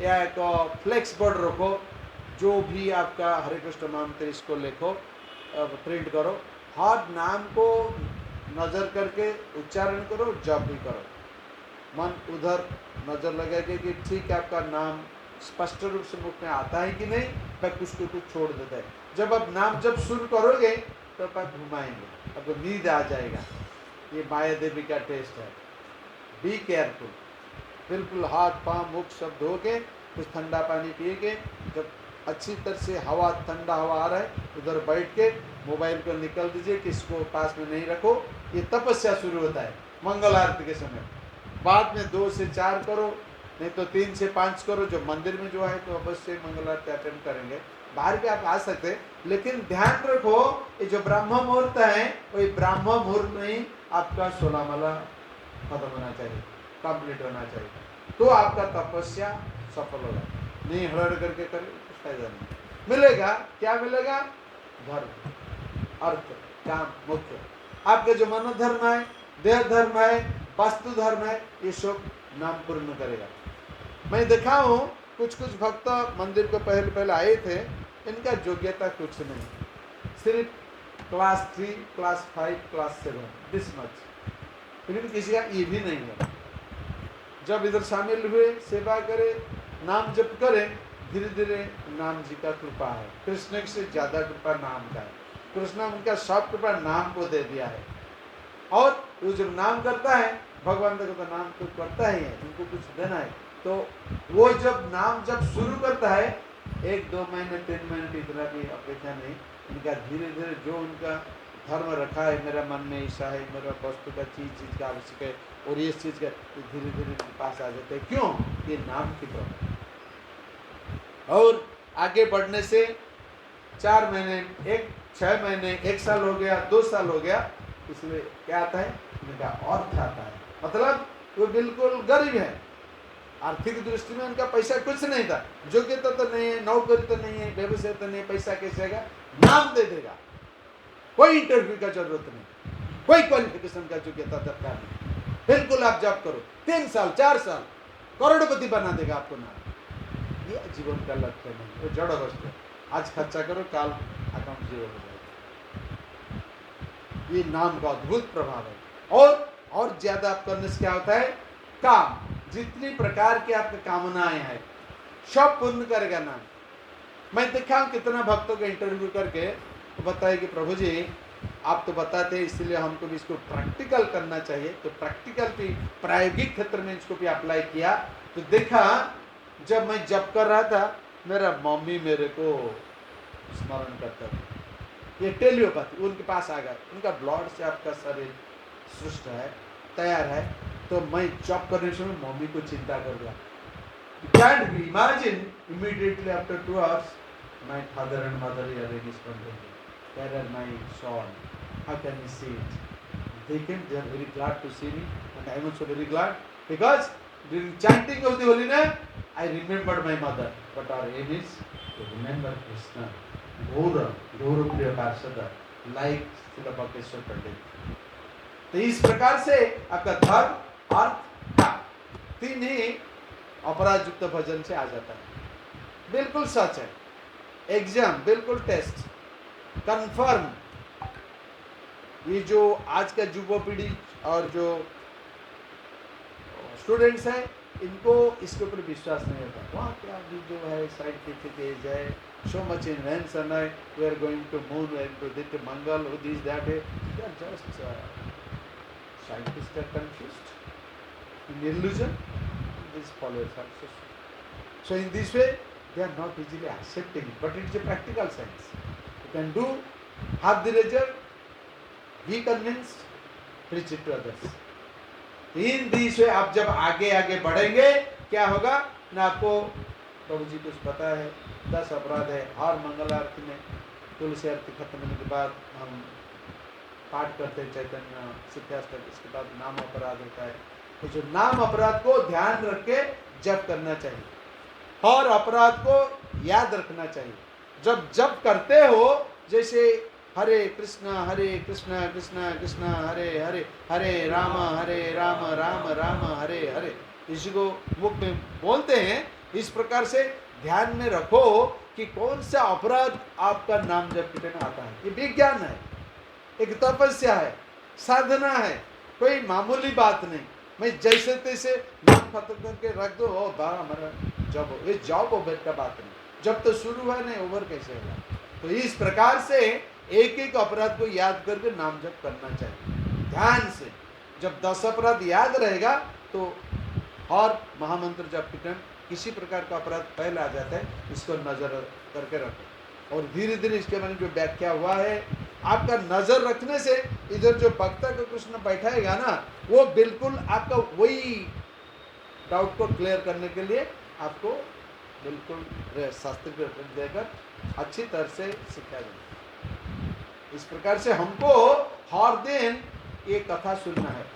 या एक फ्लेक्स बोर्ड रखो, जो भी आपका हरे कृष्ण महामंत्र इसको लिखो, प्रिंट करो, हर नाम को नजर करके उच्चारण करो, जप भी करो। मन उधर नजर लगाएगा कि ठीक है आपका नाम स्पष्ट रूप से मुख में आता है कि नहीं, मैं कुछ को कुछ छोड़ देता है। जब आप नाम जब शुरू करोगे तो आप घुमाएंगे, आपको नींद आ जाएगा। ये माया देवी का टेस्ट है। बी केयरफुल, बिल्कुल हाथ पाँव मुख सब धो के, कुछ ठंडा पानी पिए के, जब अच्छी तरह से हवा, ठंडा हवा आ रहा है, उधर बैठ के मोबाइल को निकल दीजिए, किसको पास में नहीं रखो। ये तपस्या शुरू होता है मंगल आरती के समय। बाद में 2 से 4 करो, नहीं तो 3 से 5 करो। जो मंदिर में जो है तो अवश्य मंगल आरती अटेंड करेंगे, बाहर भी आप आ सकते हैं, लेकिन ध्यान रखो ये जो ब्रह्म मुहूर्त है वही ब्रह्म मुहूर्त में ही आपका 16 माला खत्म होना चाहिए, कंप्लीट होना चाहिए, तो आपका तपस्या सफल होगा। नहीं हड़ करके करे तो फायदा नहीं मिलेगा। क्या मिलेगा? धर्म, अर्थ, काम, मुख्य। आपके जो मनोधर्म है, देह धर्म है, वास्तु धर्म है, ये सब नाम पूर्ण करेगा। मैं देखा हूँ कुछ कुछ भक्त मंदिर को पहले पहले आए थे, इनका योग्यता कुछ नहीं, सिर्फ class 3, class 5, class 7, this much, फिर किसी का ये भी नहीं है। जब इधर शामिल हुए, सेवा करे, नाम जप करे, धीरे धीरे नाम जी का कृपा है। कृष्ण से ज्यादा कृपा नाम का है। कृष्ण उनका सब कृपा नाम को दे दिया है। और वो जब नाम करता है, भगवान देखो तो नाम तो करता ही है, उनको कुछ देना है। तो वो जब नाम जब शुरू करता है, 1-2 महीने 3 महीने की इतना की अपेक्षा नहीं, उनका धीरे धीरे जो उनका धर्म रखा है, मेरा मन में ऐसा है, मेरा वस्तु का चीज का आवश्यक है और ये चीज का, तो धीरे धीरे उनके पास आ जाते हैं। क्यों? ये नाम की प्रभाव। और आगे बढ़ने से 4 महीने, 6 महीने, 1 साल हो गया, 2 साल हो गया, इसमें क्या आता है? उनका अर्थ आता है। मतलब वो बिल्कुल गरीब है, आर्थिक दृष्टि में उनका पैसा कुछ नहीं था, योग्यता तो नहीं है, नौकरी तो नहीं है, व्यवसाय तो नहीं, पैसा कैसे आएगा? नाम दे देगा। कोई इंटरव्यू का जरूरत नहीं, कोई क्वालिफिकेशन का योग्यता दरकार नहीं, बिल्कुल आप जॉब करो, 3 साल 4 साल करोड़पति बना देगा आपको नाम। ये जीवन का लक्ष्य नहीं, वो जड़ वस्तु। आज खर्चा करो, काल अकाउंट जीरो हो जाएगा। ये नाम का अद्भुत प्रभाव है। और ज्यादा आप करने से क्या होता है? काम, जितनी प्रकार की आपकी कामनाएं हैं सब पूर्ण करेगा नाम। मैं देखा हूं कितना भक्तों का इंटरव्यू करके तो बताया कि प्रभु जी आप तो बताते इसलिए हमको भी इसको प्रैक्टिकल करना चाहिए। तो प्रैक्टिकल भी प्रायोगिक क्षेत्र में इसको भी अप्लाई किया तो देखा, जब मैं जप कर रहा था मेरा मम्मी मेरे को स्मरण करता था। ये टेलियोपैथी उनके पास आ गया, उनका ब्लड से आपका शरीर सृष्ट है, तैयार है। तो मैं जप करने से मम्मी को चिंता कर गया। You can't imagine immediately after 2 hours my father and mother are in his content. Where are my son? How can we see it? They came, they are very glad to see me and I am also very glad because during chanting of the holy name I remembered my mother. But our aim is to remember Krishna. Gaura Priya Parshada like Srila Bhakteshwar Pandit. तो इस प्रकार से आपका धर्म अर्थ काम तीन ही अपराध युक्त भजन से आ जाता है। बिल्कुल सच है, एग्जाम बिल्कुल टेस्ट कंफर्म। ये जो आज का युवा पीढ़ी और जो स्टूडेंट्स हैं इनको इसके ऊपर विश्वास नहीं होता। वहाँ क्या अभी जो है साइंटिफिक एज है, सो मच इन्वेंशन है, we are going to moon, we are to दिट मंगल, दिस दैट है, they are just scientists are confused in illusion. These followers are so in this way they are not easily accepting it, but it is a practical science. You can do, have the result, be convinced, preach it to others. In this way आप जब आगे आगे बढ़ेंगे क्या होगा ना, आपको प्रभु जी कुछ पता है 10 अपराध है। और मंगल आरती में तुलसी आरती खत्म होने के बाद हम पाठ करते हैं चैतन्य सिद्धाष्टक, इसके बाद नाम अपराध होता है। तो जो नाम अपराध को ध्यान रख के जप करना चाहिए और अपराध को याद रखना चाहिए। जब जप करते हो जैसे हरे कृष्णा कृष्णा कृष्णा हरे हरे, हरे राम राम राम हरे हरे, इसी को मुख में बोलते हैं। इस प्रकार से ध्यान में रखो कि कौन सा अपराध आपका नाम जप करने आता है। ये विज्ञान है, एक तपस्या है, साधना है, कोई मामूली बात नहीं। मैं जैसे तैसे नाम खत्म करके रख दो और बारह हमारा जब हो, ये जॉब ओवर का बात नहीं। जब तो शुरू है नहीं ओवर कैसे होगा। तो इस प्रकार से एक एक अपराध को याद करके नाम जप करना चाहिए ध्यान से। जब 10 अपराध याद रहेगा तो और महामंत्र जप के टाइम किसी प्रकार का अपराध पहले आ जाता है, इसको नजर करके रखो। और धीरे धीरे इसके बारे में जो व्याख्या हुआ है, आपका नजर रखने से इधर जो वक्ता को कृष्ण बैठाएगा ना, वो बिल्कुल आपका वही डाउट को क्लियर करने के लिए आपको बिल्कुल शास्त्र देकर अच्छी तरह से सिखा देंगे। इस प्रकार से हमको हर दिन ये कथा सुनना है।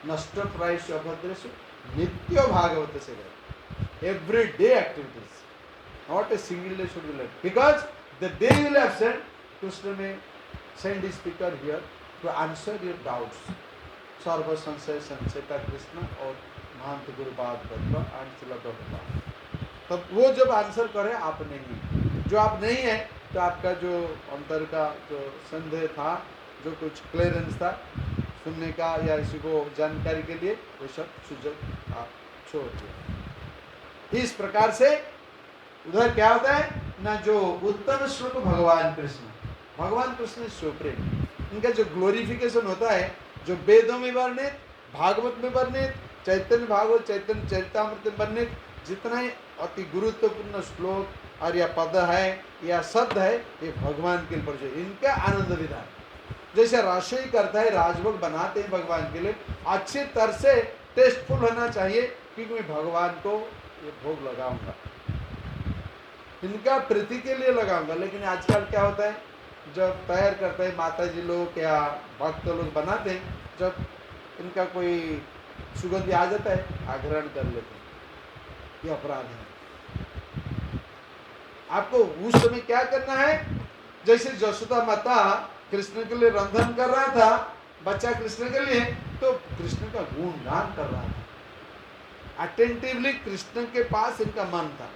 नष्ट प्रायश अभद्रेश नित्य भागवत से every day activities, not a single day should be late, because the day you will have sent Krishna may send his speaker here to answer your doubts. सर्व संशय संशयता कृष्ण और महंत गुरुपाद बद्र एंड श्रील प्रभुपाद। तब वो जब आंसर करे आप नहीं, जो आप नहीं है तो आपका जो अंतर का जो संदेह था, जो कुछ क्लियरेंस था सुनने का या इसी को जानकारी के लिए, वो सब सुजग आप छोड़ दिए। इस प्रकार से उधर क्या होता है ना, जो उत्तम श्लोक भगवान कृष्ण सुप्रीम, इनका जो ग्लोरिफिकेशन होता है, जो वेदों में वर्णित, भागवत में वर्णित, चैतन्य भागवत, चैतन्य चरितामृत में वर्णित जितना ही अति गुरुत्वपूर्ण श्लोक और या पद है या शब्द है, ये भगवान के लिए इनका आनंद विधान। जैसे रसोई करता है, राजभोग बनाते हैं भगवान के लिए, अच्छी तरह से टेस्टफुल होना चाहिए, क्योंकि मैं भगवान को ये भोग लगाऊंगा, इनका प्रीति के लिए लगाऊंगा। लेकिन आजकल क्या होता है, जब तैयार करते हैं माता जी लोग या भक्त लोग बनाते हैं, जब इनका कोई सुगंध आ जाता है, आग्रहण कर लेते हैं, ये अपराध है। आपको उस समय क्या करना है, जैसे जसोदा माता कृष्ण के लिए रंधन कर रहा था, बच्चा कृष्ण के लिए, तो कृष्ण का गुणगान कर रहा था, अटेंटिवली कृष्ण के पास इनका मन था।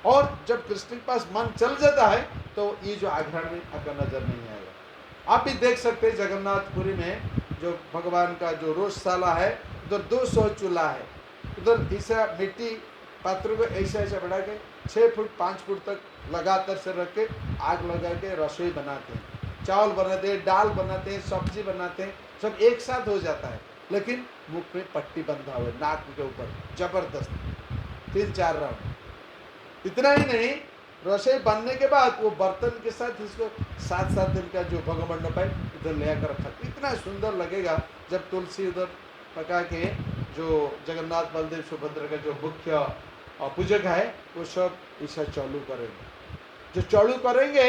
और जब कृष्ण के पास मन चल जाता है तो ये जो आग्रहण में आपका नजर नहीं आएगा। आप भी देख सकते हैं जगन्नाथपुरी में जो भगवान का जो रोजशाला है, उधर 200 चूल्हा है, उधर ऐसा मिट्टी पात्रों को ऐसा बढ़ा के 6 फुट 5 फुट तक लगातार से रख के आग लगा के रसोई बनाते हैं, चावल बनाते हैं, दाल बनाते हैं, सब्जी बनाते हैं, सब एक साथ हो जाता है। लेकिन मुख में पट्टी बंधा हुआ है, नाक के ऊपर जबरदस्त 3-4 राउंड। इतना ही नहीं, रसोई बनने के बाद वो बर्तन के साथ इसको साथ इनका जो भगमंडप है इधर ले आकर रखा, इतना सुंदर लगेगा जब तुलसी उधर पका के जो जगन्नाथ बलदेव सुभद्रा का जो मुख्य पूजक है वो सब ऐसा चालू करेंगे। जो चालू करेंगे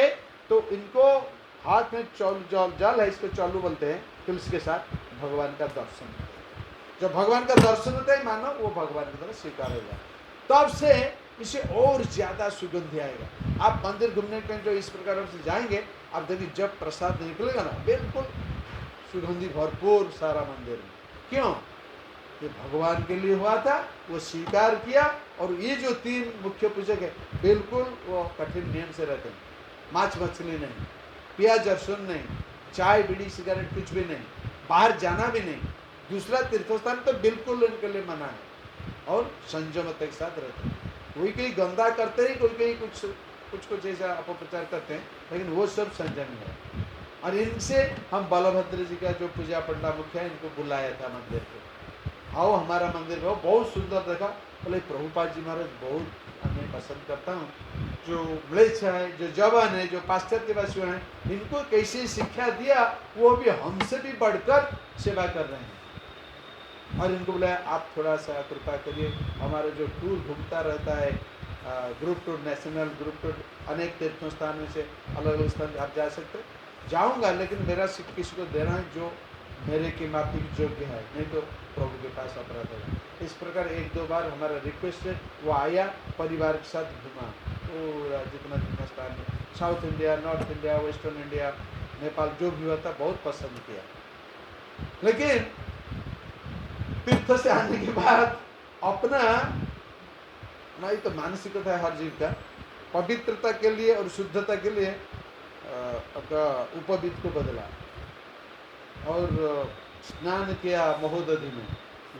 तो इनको हाथ में जल है, इसको चालू बोलते हैं, तुलसी के साथ भगवान का दर्शन। जब भगवान का दर्शन होता है मानो वो भगवान की तरह स्वीकार होगा, तब से इसे और ज्यादा सुगंध आएगा। आप मंदिर घूमने के जो इस प्रकार से जाएंगे, आप देखिए जब प्रसाद निकलेगा ना, बिल्कुल सुगंधी भरपूर सारा मंदिर में। क्यों? ये भगवान के लिए हुआ था, वो स्वीकार किया। और ये जो 3 मुख्य पूजक है, बिल्कुल वो कठिन नियम से रहते हैं, मांस मछली नहीं, प्याज लहसुन नहीं, चाय बीड़ी सिगरेट कुछ भी नहीं, बाहर जाना भी नहीं, दूसरा तीर्थस्थान तो बिल्कुल इनके लिए मना है, और संयमता के साथ रहते हैं। कोई कहीं गंदा करते हैं, कोई कहीं कुछ ऐसा अपप्रचार करते हैं, लेकिन वो सब संयम है। और इनसे हम बलभद्र जी का जो पूजा पंडा मुख्य है, इनको बुलाया था मंदिर पे, आओ हमारा मंदिर में, बहुत सुंदर देखा। बोले प्रभुपाद जी महाराज बहुत मैं पसंद करता हूँ, जो म्लेच्छ है, जो जवान है, जो पाश्चात्यवासी हैं, इनको कैसे शिक्षा दिया, वो भी हमसे भी बढ़कर सेवा कर रहे हैं। और इनको बोला आप थोड़ा सा कृपा करिए, हमारा जो टूर घूमता रहता है, group tour, national group tour, अनेक तीर्थों स्थान में से अलग अलग स्थान आप जा सकते, जाऊंगा, लेकिन मेरा सिर्फ किसी को देना है जो मेरे की माफी योग्य है, नहीं तो प्रभु के पास अपराध होगा। इस प्रकार 1-2 बार हमारा रिक्वेस्ट है, वो आया, परिवार के साथ घुमा पूरा जितना स्थान है, south India, north India, western India, Nepal, जो भी हुआ था, बहुत पसंद किया। लेकिन तीर्थ से आने के बाद अपना नहीं तो मानसिकता है हर जीव का, पवित्रता के लिए और शुद्धता के लिए अपना उपवीत को बदला और स्नान किया महोदधि में,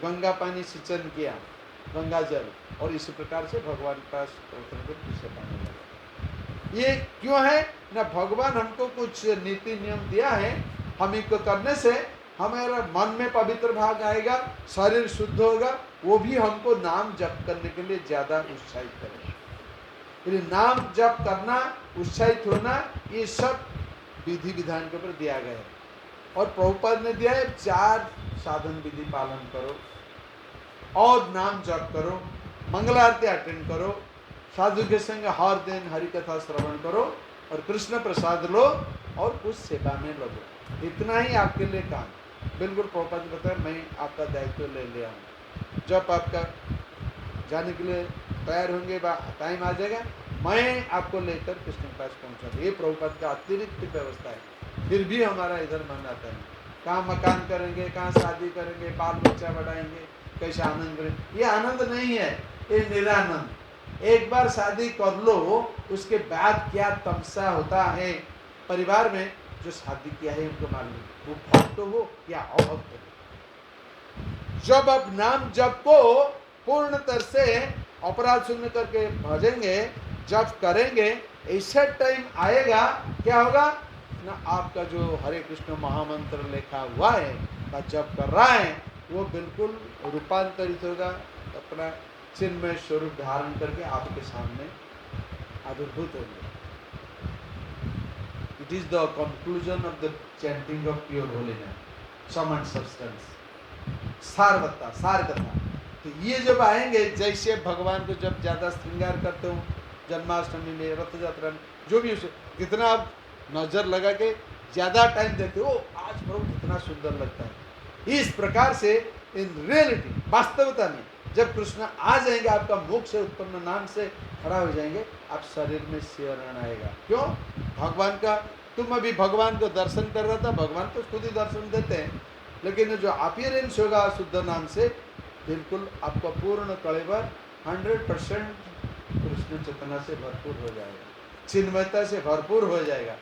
गंगा पानी सिंचन किया, गंगा जल, और इसी प्रकार से भगवान के पास पाने लगा। ये क्यों है ना, भगवान हमको कुछ नीति नियम दिया है, हम इनको करने से हमारा मन में पवित्र भाग आएगा, शरीर शुद्ध होगा, वो भी हमको नाम जप करने के लिए ज्यादा उत्साहित करेगा। नाम जप करना, उत्साहित होना, ये सब विधि विधान के ऊपर दिया गया है। और प्रभुपाद ने दिया है 4 साधन विधि पालन करो, और नाम जप करो, मंगल आरती अटेंड करो, साधु के संग हर दिन हरि कथा श्रवण करो, और कृष्ण प्रसाद लो, और कुछ सेवा में लगो। इतना ही आपके लिए काम। बिल्कुल प्रभुपाद ने बताया, मैं आपका दायित्व ले लिया हूँ, जब आपका जाने के लिए तैयार होंगे, टाइम आ जाएगा, मैं आपको लेकर कृष्ण के पास पहुँचा। ये प्रभुपाद का अतिरिक्त व्यवस्था है। फिर भी हमारा इधर मन आता है, कहाँ मकान करेंगे, कहाँ शादी करेंगे, बाल बच्चा बढ़ाएंगे, कैसे आनंद करेंगे। ये आनंद नहीं है, ये निरानंद। एक बार शादी कर लो, उसके बाद क्या तमसा होता है परिवार में, जो शादी किया है उनको मालूम, वो भक्त हो या अभक्त हो। जब आप नाम जप को पूर्ण तरह से अपराध शून्य करके भजेंगे, जब करेंगे ऐसा टाइम आएगा, क्या होगा ना, आपका जो हरे कृष्ण महामंत्र लिखा हुआ है का जब कर रहा है वो बिल्कुल रूपांतरित होगा, अपना चिन्मय स्वरूप धारण करके आपके सामने आविर्भूत होंगे। It is the conclusion of the chanting of pure holiness, sum and substance, सारवत्ता, सार कथा। तो ये जब आएंगे, जैसे भगवान को जब ज़्यादा श्रृंगार करते हो जन्माष्टमी में, रथ यात्रा में, जो भी उसे कितना आप नजर लगा के ज़्यादा टाइम देते हो, आज प्रभु कितना सुंदर लगता है। इस प्रकार से इन रियलिटी, वास्तवता में जब कृष्ण आ जाएंगे, आपका मुख से उत्पन्न नाम से खड़ा हो जाएंगे, आप शरीर में शिवरण आएगा। क्यों? भगवान का, तुम अभी भगवान को दर्शन कर रहा था, भगवान तो खुद ही दर्शन देते हैं, लेकिन जो अपीयरेंस होगा शुद्ध नाम से, बिल्कुल आपका पूर्ण कलेवर 100% कृष्ण चेतना से भरपूर हो जाएगा, चिन्मयता से भरपूर हो जाएगा।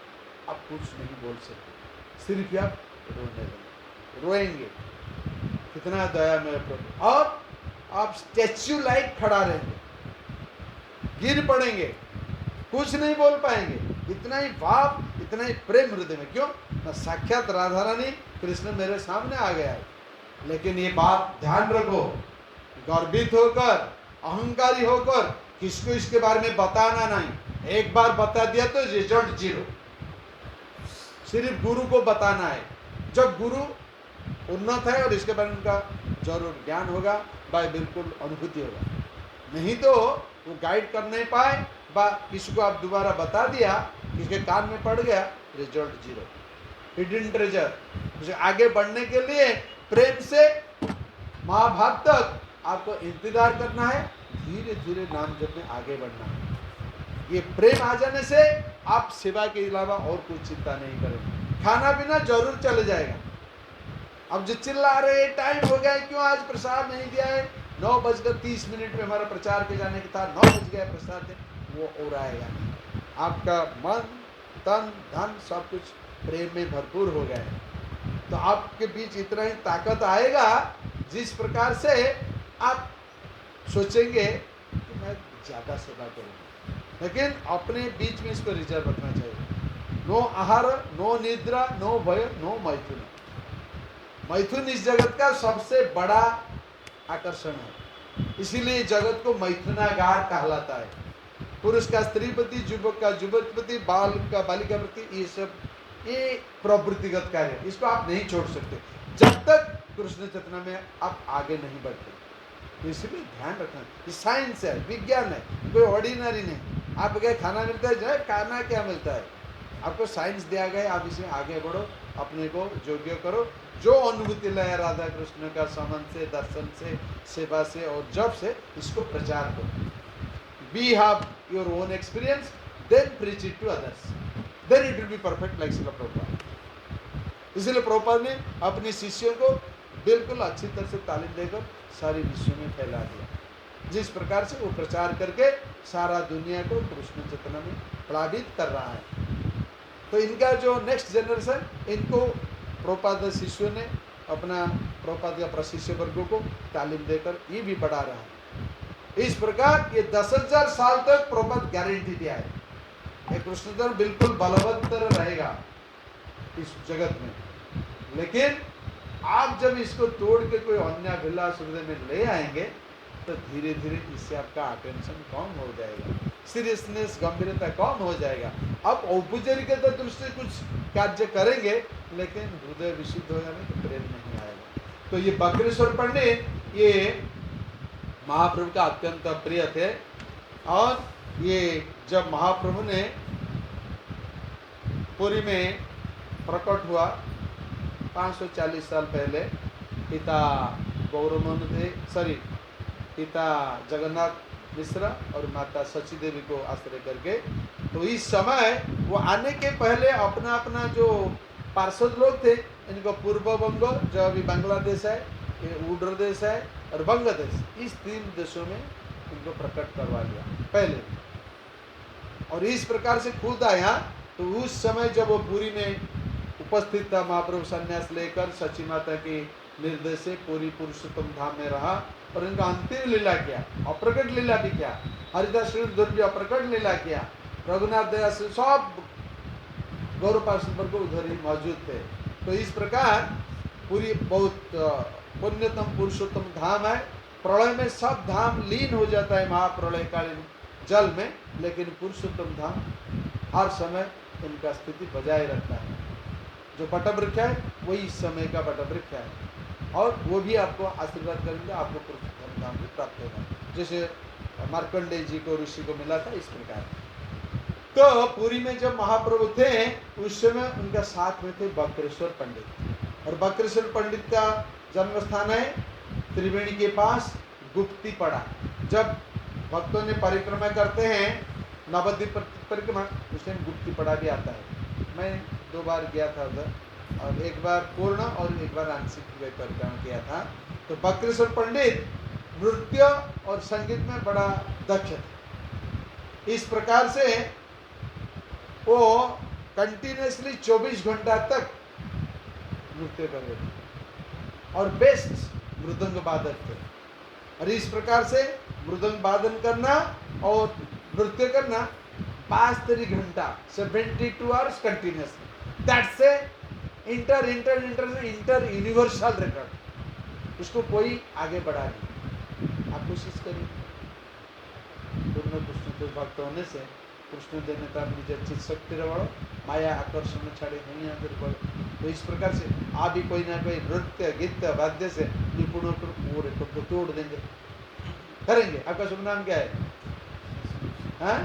आप कुछ नहीं बोल सकते, सिर्फ आप रोने लगेंगे, रोएंगे, कितना दयामय प्रभु। और आप स्टैच्यू लाइक खड़ा रहेंगे, गिर पड़ेंगे, कुछ नहीं बोल पाएंगे, इतना ही भाव, इतना ही प्रेम हृदय में। क्यों ना, साक्षात राधा रानी कृष्ण मेरे सामने आ गया है। लेकिन ये बात ध्यान रखो, गर्वित होकर, अहंकारी होकर किसको इसके बारे में बताना नहीं। एक बार बता दिया तो रिजल्ट 0। सिर्फ गुरु को बताना है। जब गुरु उन्नत है और इसके बारे में उनका जरूर ज्ञान होगा, भाई बिल्कुल अनुभूति होगा। नहीं तो वो गाइड कर नहीं पाए, बा किसी को आप दोबारा बता दिया, किसके कान में पड़ गया, रिजल्ट 0। हिडन ट्रेजर, उसे आगे बढ़ने के लिए प्रेम से महाभारत तक आपको इंतजार करना है, धीरे धीरे नाम जप में आगे बढ़ना है। ये प्रेम आ जाने से आप सेवा के अलावा और कोई चिंता नहीं करेंगे। खाना पीना जरूर चले जाएगा। अब जो चिल्ला रहे टाइम हो गया, क्यों आज प्रसाद नहीं दिया है, 9:30 में हमारा प्रचार के जाने का था, 9 बज गया प्रसाद दे, वो हो रहा है। आपका मन, तन, धन सब कुछ प्रेम में भरपूर हो गया है। तो आपके बीच इतना ही ताकत आएगा, जिस प्रकार से आप सोचेंगे कि मैं ज़्यादा सेवा करूँगा। लेकिन अपने बीच में इसको रिजर्व रखना चाहिए। नो आहार, नो निद्रा, नो भय, नो मैथुन। मैथुन इस जगत का सबसे बड़ा आकर्षण है, इसीलिए जगत को मैथुनागार कहलाता है। पुरुष का स्त्री प्रति, युवक का युवक प्रति, बाल का बालिका प्रति, ये सब ये प्रवृत्तिगत कार्य, इसको आप नहीं छोड़ सकते जब तक कृष्ण चेतना में आप आगे नहीं बढ़ते। तो इसलिए ध्यान रखना, ये साइंस है, विज्ञान है, कोई ऑर्डिनरी नहीं। आप क्या खाना मिलता है, जो खाना क्या मिलता है, आपको साइंस दिया गया, आप इसमें आगे बढ़ो, अपने को योग्य करो। जो अनुभूति लाया राधा कृष्ण का संबंध से, दर्शन से, सेवा से और जप से, इसको प्रचार करो। We have your own experience, then preach it to others. Then it will be perfect like Srila Prabhupada. इसलिए प्रभुपाद ने अपने शिष्यों को बिल्कुल अच्छी तरह से तालीम देकर सारी विश्व में फैला दिया, जिस प्रकार से वो प्रचार करके सारा दुनिया को कृष्ण चेतना में प्लावित कर रहा है। तो इनका जो नेक्स्ट जनरेशन, इनको प्रभुपाद शिष्यों ने अपना प्रभुपाद का प्रशिष्य वर्गों को तालीम देकर ये भी बढ़ा रहा है। इस प्रकार ये 10,000 साल तक प्रभुपाद गारंटी दिया है, ये कृष्ण धर्म बिल्कुल बलवत्तर रहेगा इस जगत में। लेकिन आप जब इसको तोड़ के कोई अन्य अभिलाष हृदय में ले आएंगे, तो धीरे धीरे इससे आपका अटेंशन कम हो जाएगा, सीरियसनेस, गंभीरता कम हो जाएगा। आप औपचारिकता दृष्टि से कुछ कार्य करेंगे, लेकिन हृदय विशुद्ध हो जाने तो प्रेम नहीं आएगा। तो ये बकरेश्वर पंडित ये महाप्रभु का अत्यंत प्रिय थे, और ये जब महाप्रभु ने पुरी में प्रकट हुआ 540 साल पहले, पिता गौरमोहन थे, पिता जगन्नाथ मिश्रा और माता सची देवी को आश्रय करके, तो इस समय वो आने के पहले अपना अपना जो पार्षद लोग थे, इनको पूर्व बंग, जो अभी बांग्लादेश है, उड़र देश है, और बांग्लादेश, इस 3 देशों में इनको प्रकट करवा लिया पहले। और इस प्रकार से खुद आया, तो उस समय जब वो पुरी में उपस्थित था, महाप्रभु संन्यास लेकर सची माता के निर्देश से पूरी पुरुषोत्तम धाम में रहा, और इनका अंतिम लीला किया, अप्रकट लीला भी किया। हरिदास उधर भी अप्रकट लीला किया, रघुनाथ दया से सब गौरपाल को उधर ही मौजूद थे। तो इस प्रकार पूरी बहुत पुण्यतम पुरुषोत्तम धाम है। प्रलय में सब धाम लीन हो जाता है महाप्रलयकालीन जल में, लेकिन पुरुषोत्तम धाम हर समय इनका स्थिति बजाय रखता है। जो बटवृक्ष है वही इस समय का बटवृक्ष है, और वो भी आपको आशीर्वाद करेंगे, आपको पुरुषोत्तम धाम भी प्राप्त होगा, जैसे मार्कंडेय जी को ऋषि को मिला था, इस प्रकार। तो पुरी में जब महाप्रभु थे उस समय उनका साथ में थे बक्रेश्वर पंडित, और बक्रेश्वर पंडित का जन्म स्थान है त्रिवेणी के पास गुप्तीपड़ा। जब भक्तों ने परिक्रमा करते हैं नवद्वीप परिक्रमा, उस टाइम गुप्तीपड़ा भी आता है। मैं 2 बार गया था उधर, और एक बार पूर्ण और एक बार आंशिक परिक्रमा किया था। तो बक्रेश्वर पंडित नृत्य और संगीत में बड़ा दक्ष थे। इस प्रकार से वो कंटिन्यूसली 24 घंटा तक नृत्य कर रहे थे, और बेस्ट मृदंग वादक थे। और इस प्रकार से मृदंग वादन करना और नृत्य करना 5 घंटा 72 hours continuously, that's A inter universal record. उसको कोई आगे बढ़ा नहीं। आप कोशिश करिए, पूर्ण कृष्ण के भक्त होने से कृष्ण देने का निज चित शक्ति रहो, माया आकर्षण छाड़े नहीं अंदर बढ़े। तो इस प्रकार से आप भी कोई ना कोई नृत्य गीत वाद्य से निपुण होकर पूरे को तोड़ देंगे, करेंगे। आपका शुभ नाम क्या है? हाँ,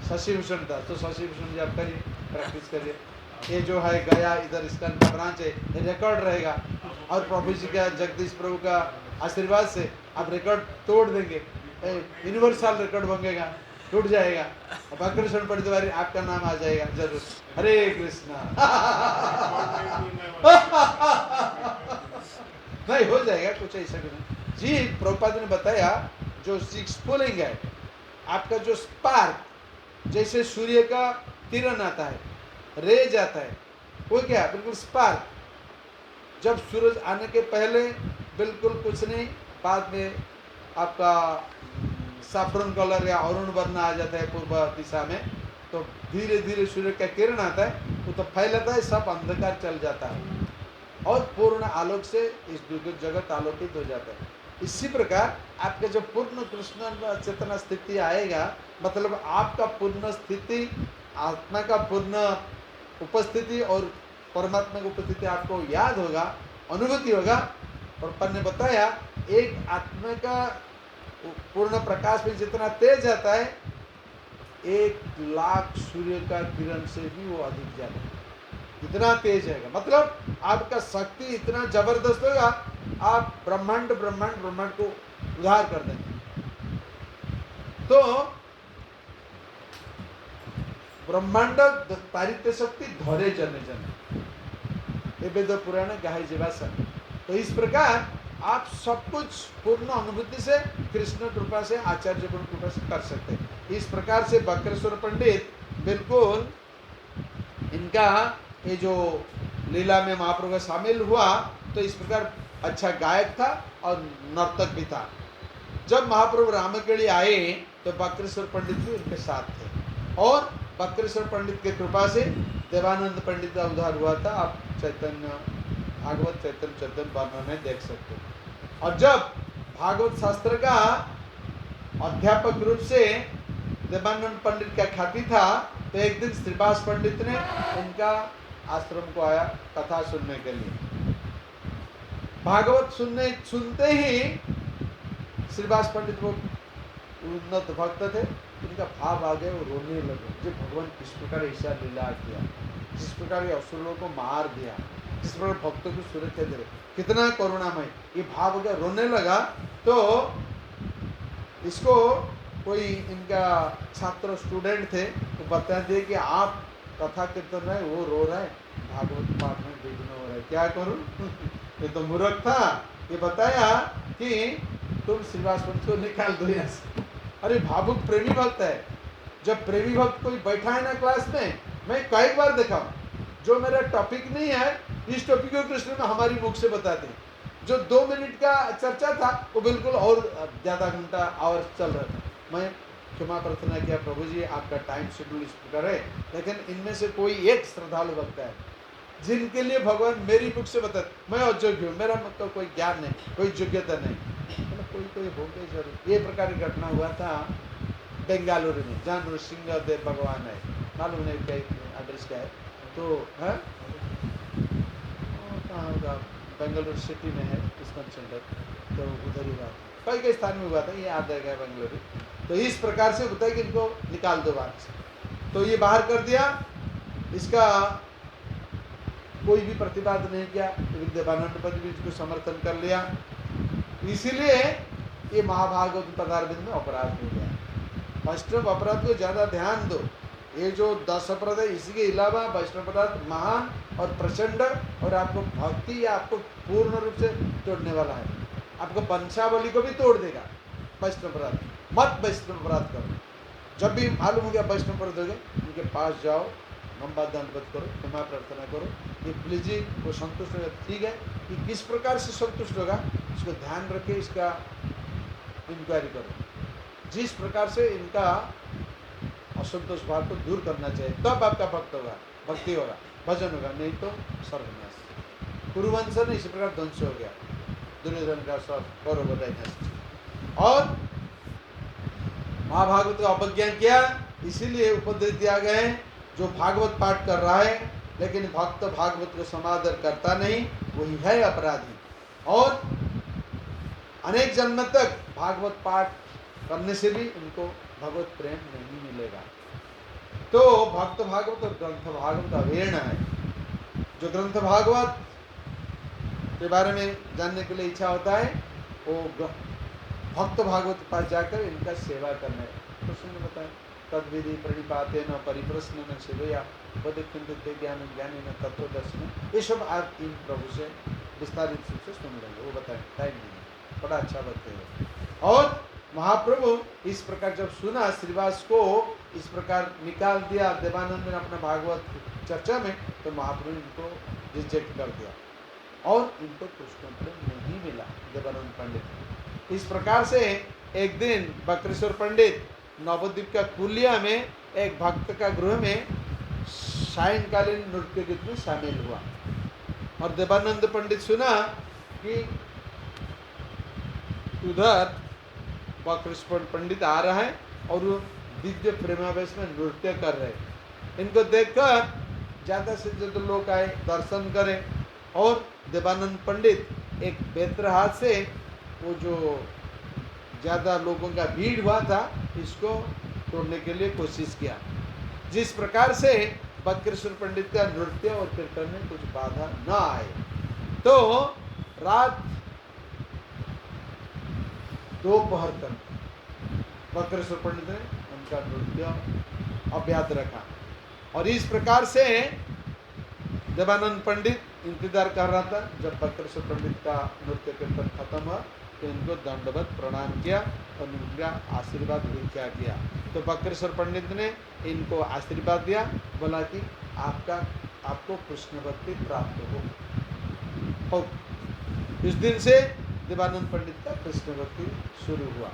शशि भूषण दास। तो शशि भूषण जी आप करिए, प्रैक्टिस करिए। ये जो है गया इधर इसका ब्रांच है, ये रिकॉर्ड रहेगा, और प्रभु जी का जगदीश प्रभु का आशीर्वाद से आप रिकॉर्ड तोड़ देंगे, यूनिवर्सल रिकॉर्ड बनेगा, टूट जाएगा। बक्रेश्वर पंडित वारी आपका नाम आ जाएगा जरूर। हरे कृष्णा। नहीं हो जाएगा, कुछ ऐसा नहीं जी। प्रभुपाद ने बताया जो स्फुलिंग है, आपका जो स्पार्क, जैसे सूर्य का किरण आता है, रेज आता है, वो क्या बिल्कुल स्पार्क। जब सूरज आने के पहले बिल्कुल कुछ नहीं, बाद में आपका सैफ्रन कलर या अरुण वर्ण आ जाता है पूर्व दिशा में, तो धीरे धीरे सूर्य का किरण आता है, वो तो फैलता है, सब अंधकार चल जाता है, और पूर्ण आलोक से इस जगत आलोकित हो जाता है। इसी प्रकार आपके जब पूर्ण कृष्ण चेतना स्थिति आएगा, मतलब आपका पूर्ण स्थिति, आत्मा का पूर्ण उपस्थिति और परमात्मा की उपस्थिति आपको याद होगा, अनुभूति होगा। और पर ने बताया एक आत्मा का पूर्ण प्रकाश में जितना तेज आता है, 1,00,000 सूर्य का किरण से भी वो अधिक जाता है, इतना तेज है। मतलब आपका शक्ति इतना जबरदस्त होगा, आप ब्रह्मांड ब्रह्मांड ब्रह्मांड को उद्धार कर देंगे। तो ब्रह्मांड पारित्य शक्ति धरे जने जने, ये वेद पुराण गाहे जीवासन। तो इस प्रकार आप सब कुछ पूर्ण अनुभूति से, कृष्ण कृपा से, आचार्य कृपा से कर सकते हैं। इस प्रकार से बक्रेश्वर पंडित बिल्कुल इनका ये जो लीला में महाप्रभु शामिल हुआ, तो इस प्रकार अच्छा गायक था और नर्तक भी था। जब महाप्रभु रामकेली आए तो बक्रेश्वर पंडित भी उनके साथ थे, और बक्रेश्वर पंडित के कृपा से देवानंद पंडित का उद्धार हुआ था। आप चैतन्य भागवत चैतन्य चैतन्य वर्णन में देख सकते हैं। और जब भागवत शास्त्र का अध्यापक रूप से देवानंद पंडित का ख्याति था, तो एक दिन श्रीवास पंडित ने उनका आश्रम को आया कथा सुनने के लिए। भागवत सुनते ही श्रीवास पंडित वो उन्नत भक्त थे, उनका भाव आ गया, वो रोने लगे। जो भगवान किस प्रकार ऐसा लीला किया, जिस प्रकार ये असुरों को मार दिया, जिस प्रकार भक्तों को सुरक्षा दे रहे, कितना करुणामय, ये भाव हो गया, रोने लगा। तो इसको कोई इनका छात्र स्टूडेंट थे, तो बता दिए कि आप कथा कीर्तन रहे, वो रो रहा है, भागवत पाठ में विघ्न हो रहा है, क्या करूं? ये तो मूर्ख था। ये बताया कि तुम श्रीवास पंडित को निकाल दो यहाँ से। अरे भावुक प्रेमी भक्त है, जब प्रेमी भक्त कोई बैठा है ना क्लास में, मैं कई बार देखा हूँ, जो मेरा टॉपिक नहीं है, इस टॉपिक को कृष्ण में हमारी मुख से बताते हैं। जो 2 मिनट का चर्चा था, वो बिल्कुल और ज़्यादा घंटा आवर चल रहा था। मैं क्षमा प्रार्थना किया, प्रभु जी आपका टाइम शेड्यूल इस प्रकार है, लेकिन इनमें से कोई एक श्रद्धालु भक्त है जिनके लिए भगवान मेरी बुक से बता, मैं अयोग्य हूँ, मेरा मतलब कोई ज्ञान नहीं, कोई योग्यता नहीं, मतलब कोई कोई हो गई जरूर। ये प्रकार की घटना हुआ था बेंगालुरु में, जहाँ नृसिंह देव भगवान है, मालूम नहीं क्या एड्रेस क्या है, तो है कहाँ होगा, बेंगलुरु सिटी में है किस्मत सेंटर, तो उधर ही हुआ, कई कई स्थान में हुआ था, ये याद रहेगा बेंगलुरु। तो इस प्रकार से होता है कि इनको निकाल दो बाहर से, तो ये बाहर कर दिया, इसका कोई भी प्रतिवाद नहीं किया, देवानंद पद भी इसको समर्थन कर लिया, इसीलिए ये महाभागवत पदार्थ में अपराध हो गया। वैष्णव अपराध को ज़्यादा ध्यान दो, ये जो 10 अपराध है इसी के अलावा वैष्णव अपराध महान और प्रचंड, और आपको भक्ति या आपको पूर्ण रूप से तोड़ने वाला है, आपको वंशावली को भी तोड़ देगा वैष्णव अपराध। मत वैष्णव अपराध करो, जब भी मालूम हो गया वैष्णव अपराध हो गया, उनके पास जाओ, लंबा दंडवत करो, क्षमा प्रार्थना करो कि प्लीज जी वो संतुष्ट होगा, ठीक है, कि किस प्रकार से संतुष्ट होगा इसको ध्यान रखे, इसका इंक्वायरी करो, जिस प्रकार से इनका असंतोष भाव को दूर करना चाहिए, तब आपका भक्त होगा, भक्ति होगा, भजन होगा, नहीं तो सर्वनाश। कुरुवंश ने इसी प्रकार ध्वंस हो गया, दुर्योधन का सब कौरव नष्ट, और महाभागवत को अवज्ञा किया, इसीलिए उपदेश दिया गया है, जो भागवत पाठ कर रहा है लेकिन भक्त भागवत को समादर करता नहीं, वही है अपराधी, और अनेक जन्म तक भागवत पाठ करने से भी उनको भगवत प्रेम नहीं मिलेगा। तो भक्त भागवत और ग्रंथ भागवत अवेर्ण है। जो ग्रंथ भागवत के बारे में जानने के लिए इच्छा होता है, वो भक्त भागवत के पास जाकर इनका सेवा करना है। कृष्ण ने बताया, तद विधि प्रणिपाते न परिप्रश्न न सेवया पदे ज्ञान ज्ञानी न तत्वदर्शन, ये सब आप इन प्रभु से विस्तारित रूप से सुन लेंगे, वो बताएं, टाइम नहीं, बड़ा अच्छा बताते हैं। और महाप्रभु इस प्रकार जब सुना श्रीवास को इस प्रकार निकाल दिया देवानंद ने अपना भागवत चर्चा में, तो महाप्रभु इनको रिजेक्ट कर दिया और इनको कृष्ण प्रेम नहीं मिला देवानंद पंडित। इस प्रकार से एक दिन बक्रेश्वर पंडित नवद्वीप का कुलिया में एक भक्त का गृह में सायंकालीन नृत्य गीत में शामिल हुआ, और देवानंद पंडित सुना कि उधर बक्रेश्वर पंडित आ रहा है और वो दिव्य प्रेमावेश में नृत्य कर रहे हैं। इनको देखकर ज़्यादा से ज़्यादा लोग आए दर्शन करें, और देवानंद पंडित एक बेहतर हाथ से वो जो ज़्यादा लोगों का भीड़ हुआ था इसको तोड़ने के लिए कोशिश किया, जिस प्रकार से बक्रेश्वर पंडित का नृत्य और कीर्तन में कुछ बाधा न आए। तो रात दोपहर तक बक्रेश्वर पंडित ने उनका नृत्य अव्याहत रखा, और इस प्रकार से देवानंद पंडित इंतजार कर रहा था जब बक्रेश्वर पंडित का नृत्य कीर्तन खत्म हुआ, तो इनको दंडवत प्रणाम किया और उनका आशीर्वाद भिक्षा किया। तो बक्रेश्वर पंडित ने इनको आशीर्वाद दिया, बोला कि आपको कृष्ण भक्ति प्राप्त हो। इस दिन से देवानंद पंडित का कृष्ण भक्ति शुरू हुआ,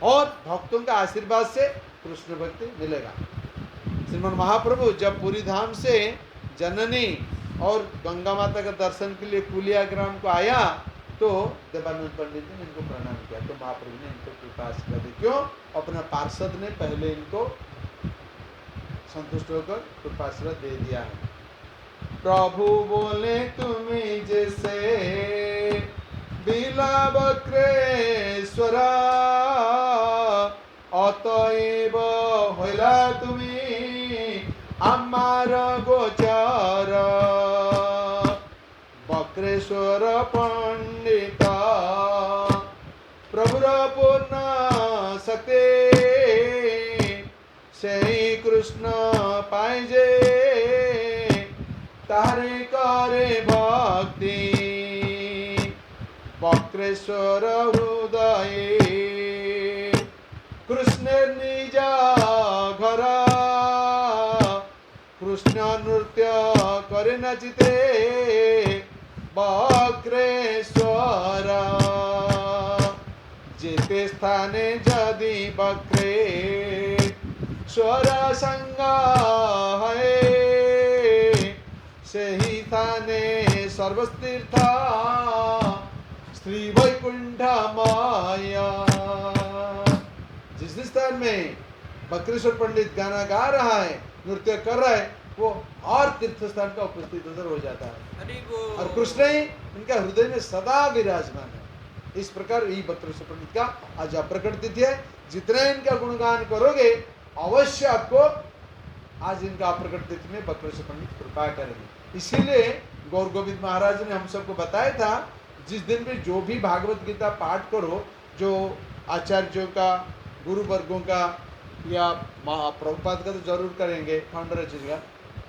और भक्तों का आशीर्वाद से कृष्ण भक्ति मिलेगा। श्रीमन महाप्रभु जब पुरी धाम से जननी और गंगा माता का दर्शन के लिए कुलिया ग्राम को आया, तो देवानंद पंडित ने इनको प्रणाम किया, तो महाप्रभु ने इनको कृपा आशीर्वाद दी। क्यों? अपना पार्षद ने पहले इनको संतुष्ट होकर कृपा आशीर्वाद दे दिया है। प्रभु बोले तुम्हें जैसे बिला बक्रेश्वर, अतएव हइला तुम्हें आमार गोचर। बक्रेश्वर पंडित प्रभुर पूर्ण सते, से कृष्ण पाइजे तारे करे भक्ति। बक्रेश्वर हृदय कृष्ण निज घर, कृष्ण नृत्य करे नचिते बक्रेश्वर। जेते स्थाने जदि बक्रे स्वर संग है सही स्थाने सर्वस्तीर्थ श्री वैकुंठ माया। जिस स्थान में बकरेश्वर पंडित गाना गा रहा है, नृत्य कर रहा है, वो और तीर्थ स्थान का उपस्थित उधर हो जाता है और कृष्ण ही इनका हृदय में सदा विराजमान है। इस प्रकार ये बकरेश्वर पंडित का आज अप्रकट तिथि है। जितना इनका गुणगान करोगे अवश्य आपको आज इनका अप्रकट तिथि में बकरेश्वर पंडित कृपा करेंगे। इसीलिए गौर गोविंद महाराज ने हम सबको बताया था, जिस दिन भी जो भी भागवत गीता पाठ करो, जो आचार्यों का, गुरु वर्गों का या प्रभुपाद का तो जरूर करेंगे, फाउंडर का,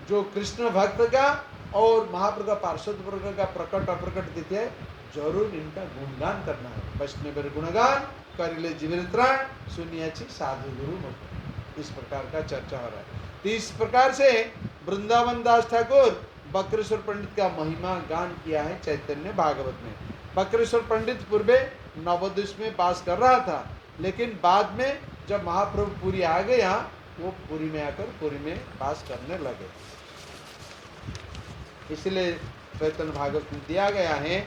जो कृष्ण भक्त का और महाप्रभु का पार्षद वर्ग का प्रकट अप्रकट तिथि है, जरूर इनका गुणगान करना है। वैष्णव गुणगान करिले जीवन त्राण सुनियाची साधु गुरु मुख। इस प्रकार का चर्चा हो रहा है। तो इस प्रकार से वृंदावन दास ठाकुर बकरेश्वर पंडित का महिमा गान किया है चैतन्य भागवत में। बकरेश्वर पंडित पूर्वे नवोदिश में वास कर रहा था, लेकिन बाद में जब महाप्रभु पुरी आ गया, वो पुरी में आकर पुरी में वास करने लगे। इसलिए चैतन्य भागवत में दिया गया है,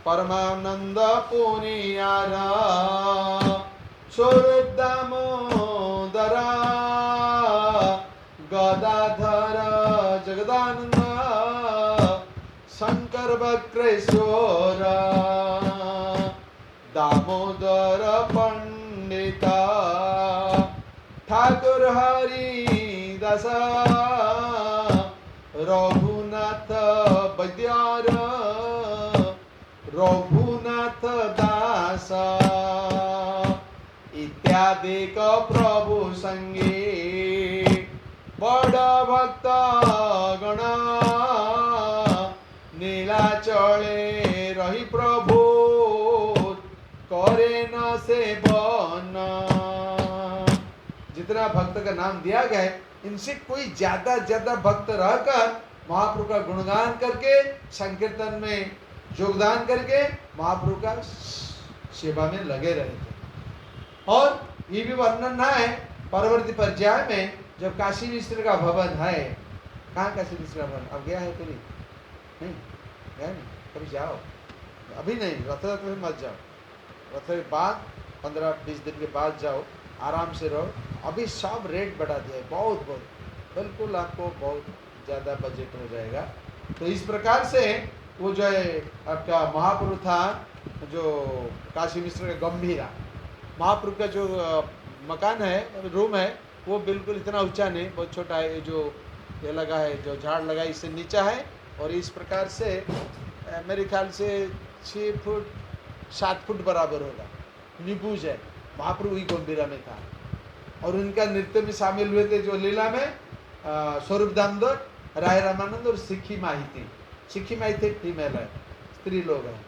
परमानंद पुनियारा स्वरूप दामोदरा गदाधर जगदानंद शंकर बक्रेश्वर दामोदर पंडिता ठाकुर हरिदास रघुनाथ वैद्यार रघुनाथ दास इत्यादि का प्रभु संगे बड़ भक्त गण नीलाचले रही प्रभु करे न सेवन। जितना भक्त का नाम दिया गया है, इनसे कोई ज्यादा भक्त रहकर महाप्रभु का गुणगान करके संकीर्तन में योगदान करके महाप्रभु का सेवा में लगे रहे थे। और ये भी वर्णन है परवर्ती पर्याय में, जब काशी मिश्र का भवन है, कहाँ काशी मिश्र का भवन, अब गया है कभी नहीं? गया नहीं? कभी जाओ, अभी नहीं, रथ में मत जाओ, रथ के बाद 15-20 दिन के बाद जाओ, आराम से रहो। अभी सब रेट बढ़ा दिया है, बहुत बिल्कुल आपको बहुत ज़्यादा बजट हो जाएगा। तो इस प्रकार से वो जो है आपका महाप्रभु था, जो काशी मिश्र का गंभीरा, महाप्रभु का जो मकान है, रूम है, वो बिल्कुल इतना ऊंचा नहीं, बहुत छोटा है। ये जो ये लगा है, जो झाड़ लगा है, इससे नीचा है। और इस प्रकार से मेरे ख्याल से 6 फुट 7 फुट बराबर होगा, निबूज है। महाप्रभु ही गंभीरा में था और उनका नृत्य में शामिल हुए थे जो लीला में स्वरूप दामोदर, राय रामानंद और सिक्खी माहिती। सिक्खी माहिती फीमेल है, स्त्री लोग हैं।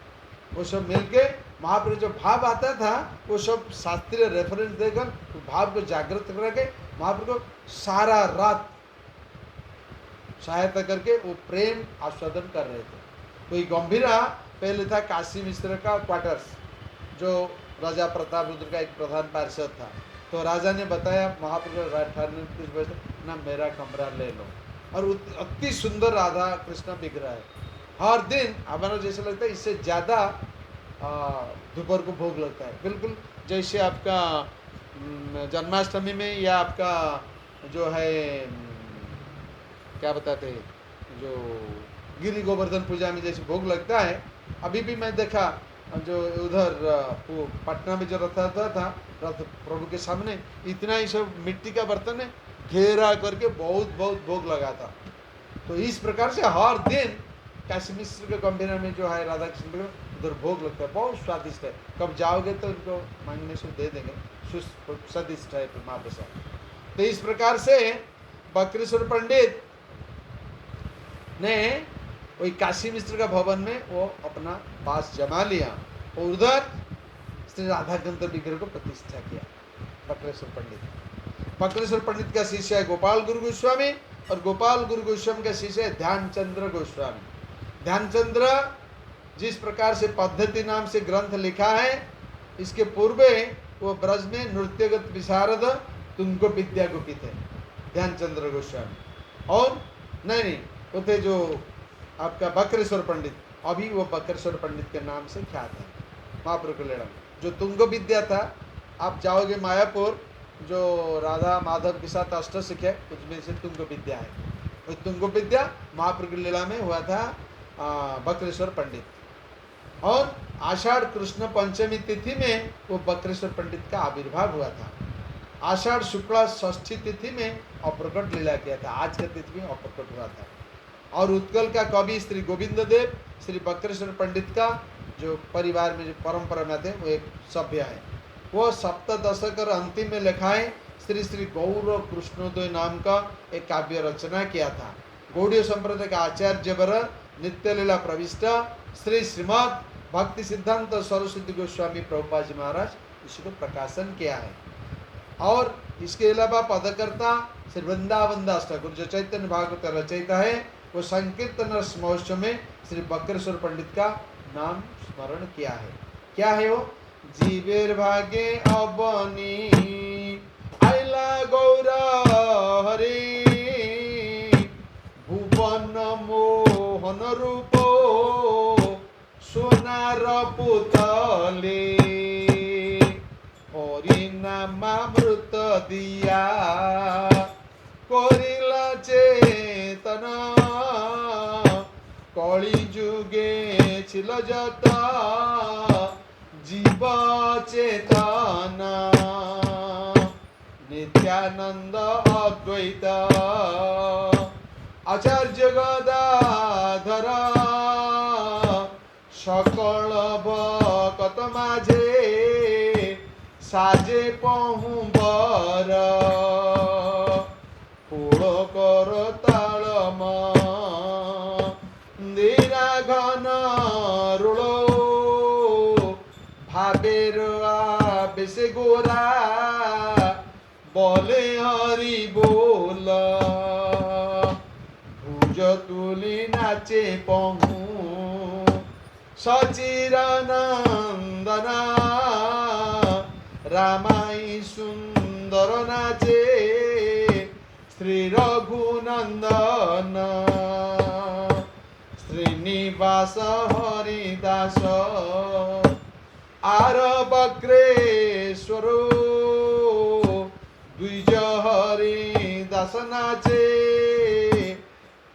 वो सब मिलके महाप्रभु जो भाव आता था, वो सब शास्त्रीय रेफरेंस देकर भाव को जागृत करके महाप्रभु को सारा रात सहायता करके वो प्रेम आस्वादन कर रहे थे। तो ये गंभीरा पहले था काशी मिश्र का क्वार्टर्स, जो राजा प्रताप रुद्र का एक प्रधान पार्षद था। तो राजा ने बताया महाप्रभु कुछ ना मेरा कमरा ले लो, और अति सुंदर राधा कृष्ण विग्रह है। हर दिन हमारा जैसे लगता है, इससे ज़्यादा दोपहर को भोग लगता है, बिल्कुल जैसे आपका जन्माष्टमी में या आपका जो है क्या बताते हैं, जो गिरी गोवर्धन पूजा में जैसे भोग लगता है। अभी भी मैं देखा जो उधर वो पटना में जो रथ था, रथ प्रभु के सामने इतना ही सब मिट्टी का बर्तन है, घेरा करके बहुत भोग लगा था। तो इस प्रकार से हर दिन काशी मिश्र के गंभीरा में जो है राधा कृष्ण उधर भोग लगता है, बहुत स्वादिष्ट है। कब जाओगे तो उनको मांगने से दे देंगे, स्वादिष्ट है महाप्रसाद। तो इस प्रकार से बकरेश्वर पंडित ने वही काशी मिश्र का भवन में वो अपना पास जमा लिया और उधर श्री राधा कांत विग्रह को प्रतिष्ठा किया। बकरेश्वर पंडित का शिष्य है गोपाल गुरु गोस्वामी, और गोपाल गुरु गोस्वामी का शिष्य है ध्यानचंद्र गोस्वामी। ध्यानचंद्र जिस प्रकार से पद्धति नाम से ग्रंथ लिखा है, इसके पूर्वे वो ब्रज में नृत्यगत विशारद तुंग विद्या गुप्त थे ध्यानचंद्र गोस्वामी। और नहीं वो थे जो आपका बकरेश्वर पंडित, अभी वो बकरेश्वर पंडित के नाम से ख्यात है महाप्रभु के लेड़ा। जो तुंग विद्या था, आप जाओगे मायापुर जो राधा माधव के साथ अष्ट सिखे उसमें से तुंग विद्या है। वो तुंग विद्या महाप्रभु की लीला में हुआ था बकरेश्वर पंडित। और आषाढ़ कृष्ण पंचमी तिथि में वो बकरेश्वर पंडित का आविर्भाव हुआ था। आषाढ़ शुक्ला षष्ठी तिथि में अप्रकट लीला किया था, आज के तिथि में अप्रकट हुआ था। और उत्कल का कवि श्री गोविंद देव श्री बकरेश्वर पंडित का जो परिवार में जो परंपरा में थे वो एक सभ्य है। वो सप्तदशक और अंतिम में लिखाए श्री श्री गौर कृष्णोदय नाम का एक काव्य रचना किया था। गौड़ीय संप्रदाय का आचार्य वर नित्य लीला प्रविष्टा श्री श्रीमद भक्ति सिद्धांत सरस्वती गोस्वामी प्रभुपाद जी महाराज इसको प्रकाशन किया है। और इसके अलावा पदकर्ता श्री वृंदावन दास ठाकुर जो चैतन्य भागवत रचयिता है, वो संकीर्तन रस महोत्सव में श्री बकरेश्वर पंडित का नाम स्मरण किया है। क्या है वो? जीवेर भागे अबनी आइला गौर हरि भुवन मोहन रूप सोनार पुतले हरिनामामृत दिया करिला चेतना कली जुगे छिल जता जीव चेतना नित्यानंद अद्वैत आचार्य गदाधर सकल भक्त माझे साजे पहुबर फूल कर तालम दीरा घन रुल भावेर आवेश गोरा बोले हरि बोल भुज तुली नाचे पहु सचिरानंदना रामाई सुंदर नाचे श्री रघुनंदन श्रीनिवास हरिदास आर बक्रेश्वर द्विज हरिदास नाचे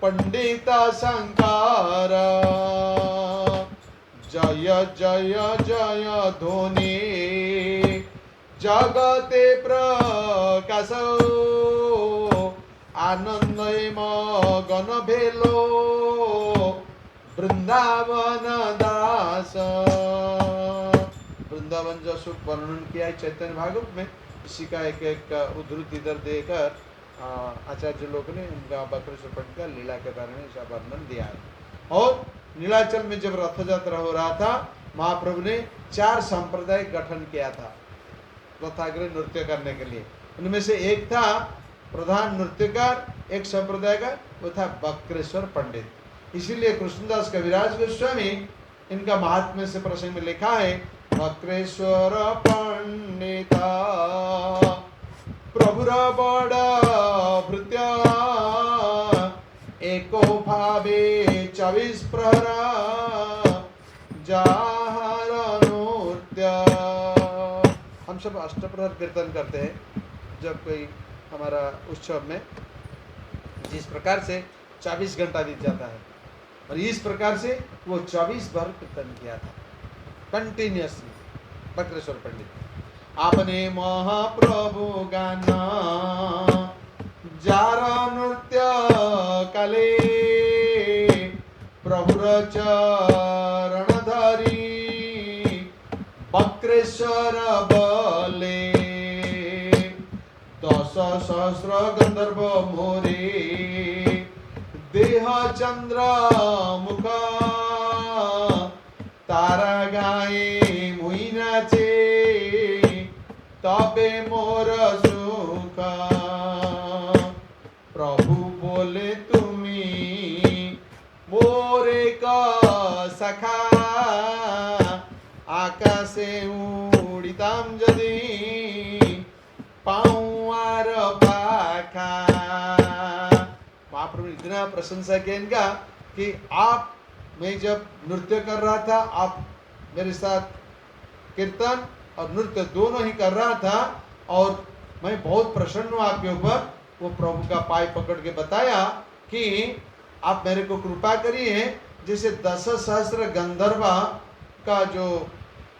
पंडित शंकर जय जय जय ध्वनि जगते प्रकाश आनंद मगन भेलो वृंदावन दास। वृंदावन जो सुख वर्णन किया है चैतन्य भागवत में, इसी का एक एक उद्धृत इधर देकर आचार्य लोग ने उनका बकरेश्वर पंडित का लीला के बारे में इसका वर्णन दिया है। और नीलाचल में जब रथ यात्रा हो रहा था, महाप्रभु ने 4 संप्रदाय गठन किया था रथाग्रह नृत्य करने के लिए। उनमें से एक था प्रधान नृत्यकार एक संप्रदाय का, वो था बकरेश्वर पंडित। इसीलिए कृष्णदास कविराज गोस्वामी इनका महात्म्य से प्रसंग में लिखा है, बकरेश्वर पंडिता प्रभुर बड़ भृत्य एको भावे 24 प्रहरा जाहर नृत्य। हम सब अष्टप्रहर कीर्तन करते हैं जब कोई हमारा उत्सव में, जिस प्रकार से 24 घंटा बीत जाता है, और इस प्रकार से वो 24 बार कीर्तन किया था कंटिन्यूअसली बकरेश्वर पंडित। आपने महाप्रभु गाना जार नृत्य काले प्रभुर चरण धरी बकरेश्वर बले 10 सहस्र गंधर्व मोरे देह चंद्र मुख तारा गाए मुई नाचे तबे मोर सुख प्रभु बोले तुमी मोरे का सखा आकाशे इतना प्रशंसा किया इनका कि आप, मैं जब नृत्य कर रहा था, आप मेरे साथ कीर्तन और नृत्य दोनों ही कर रहा था, और मैं बहुत प्रसन्न हूँ आपके ऊपर। वो प्रभु का पाय पकड़ के बताया कि आप मेरे को कृपा करिए, जैसे 10,000 गंधर्व का जो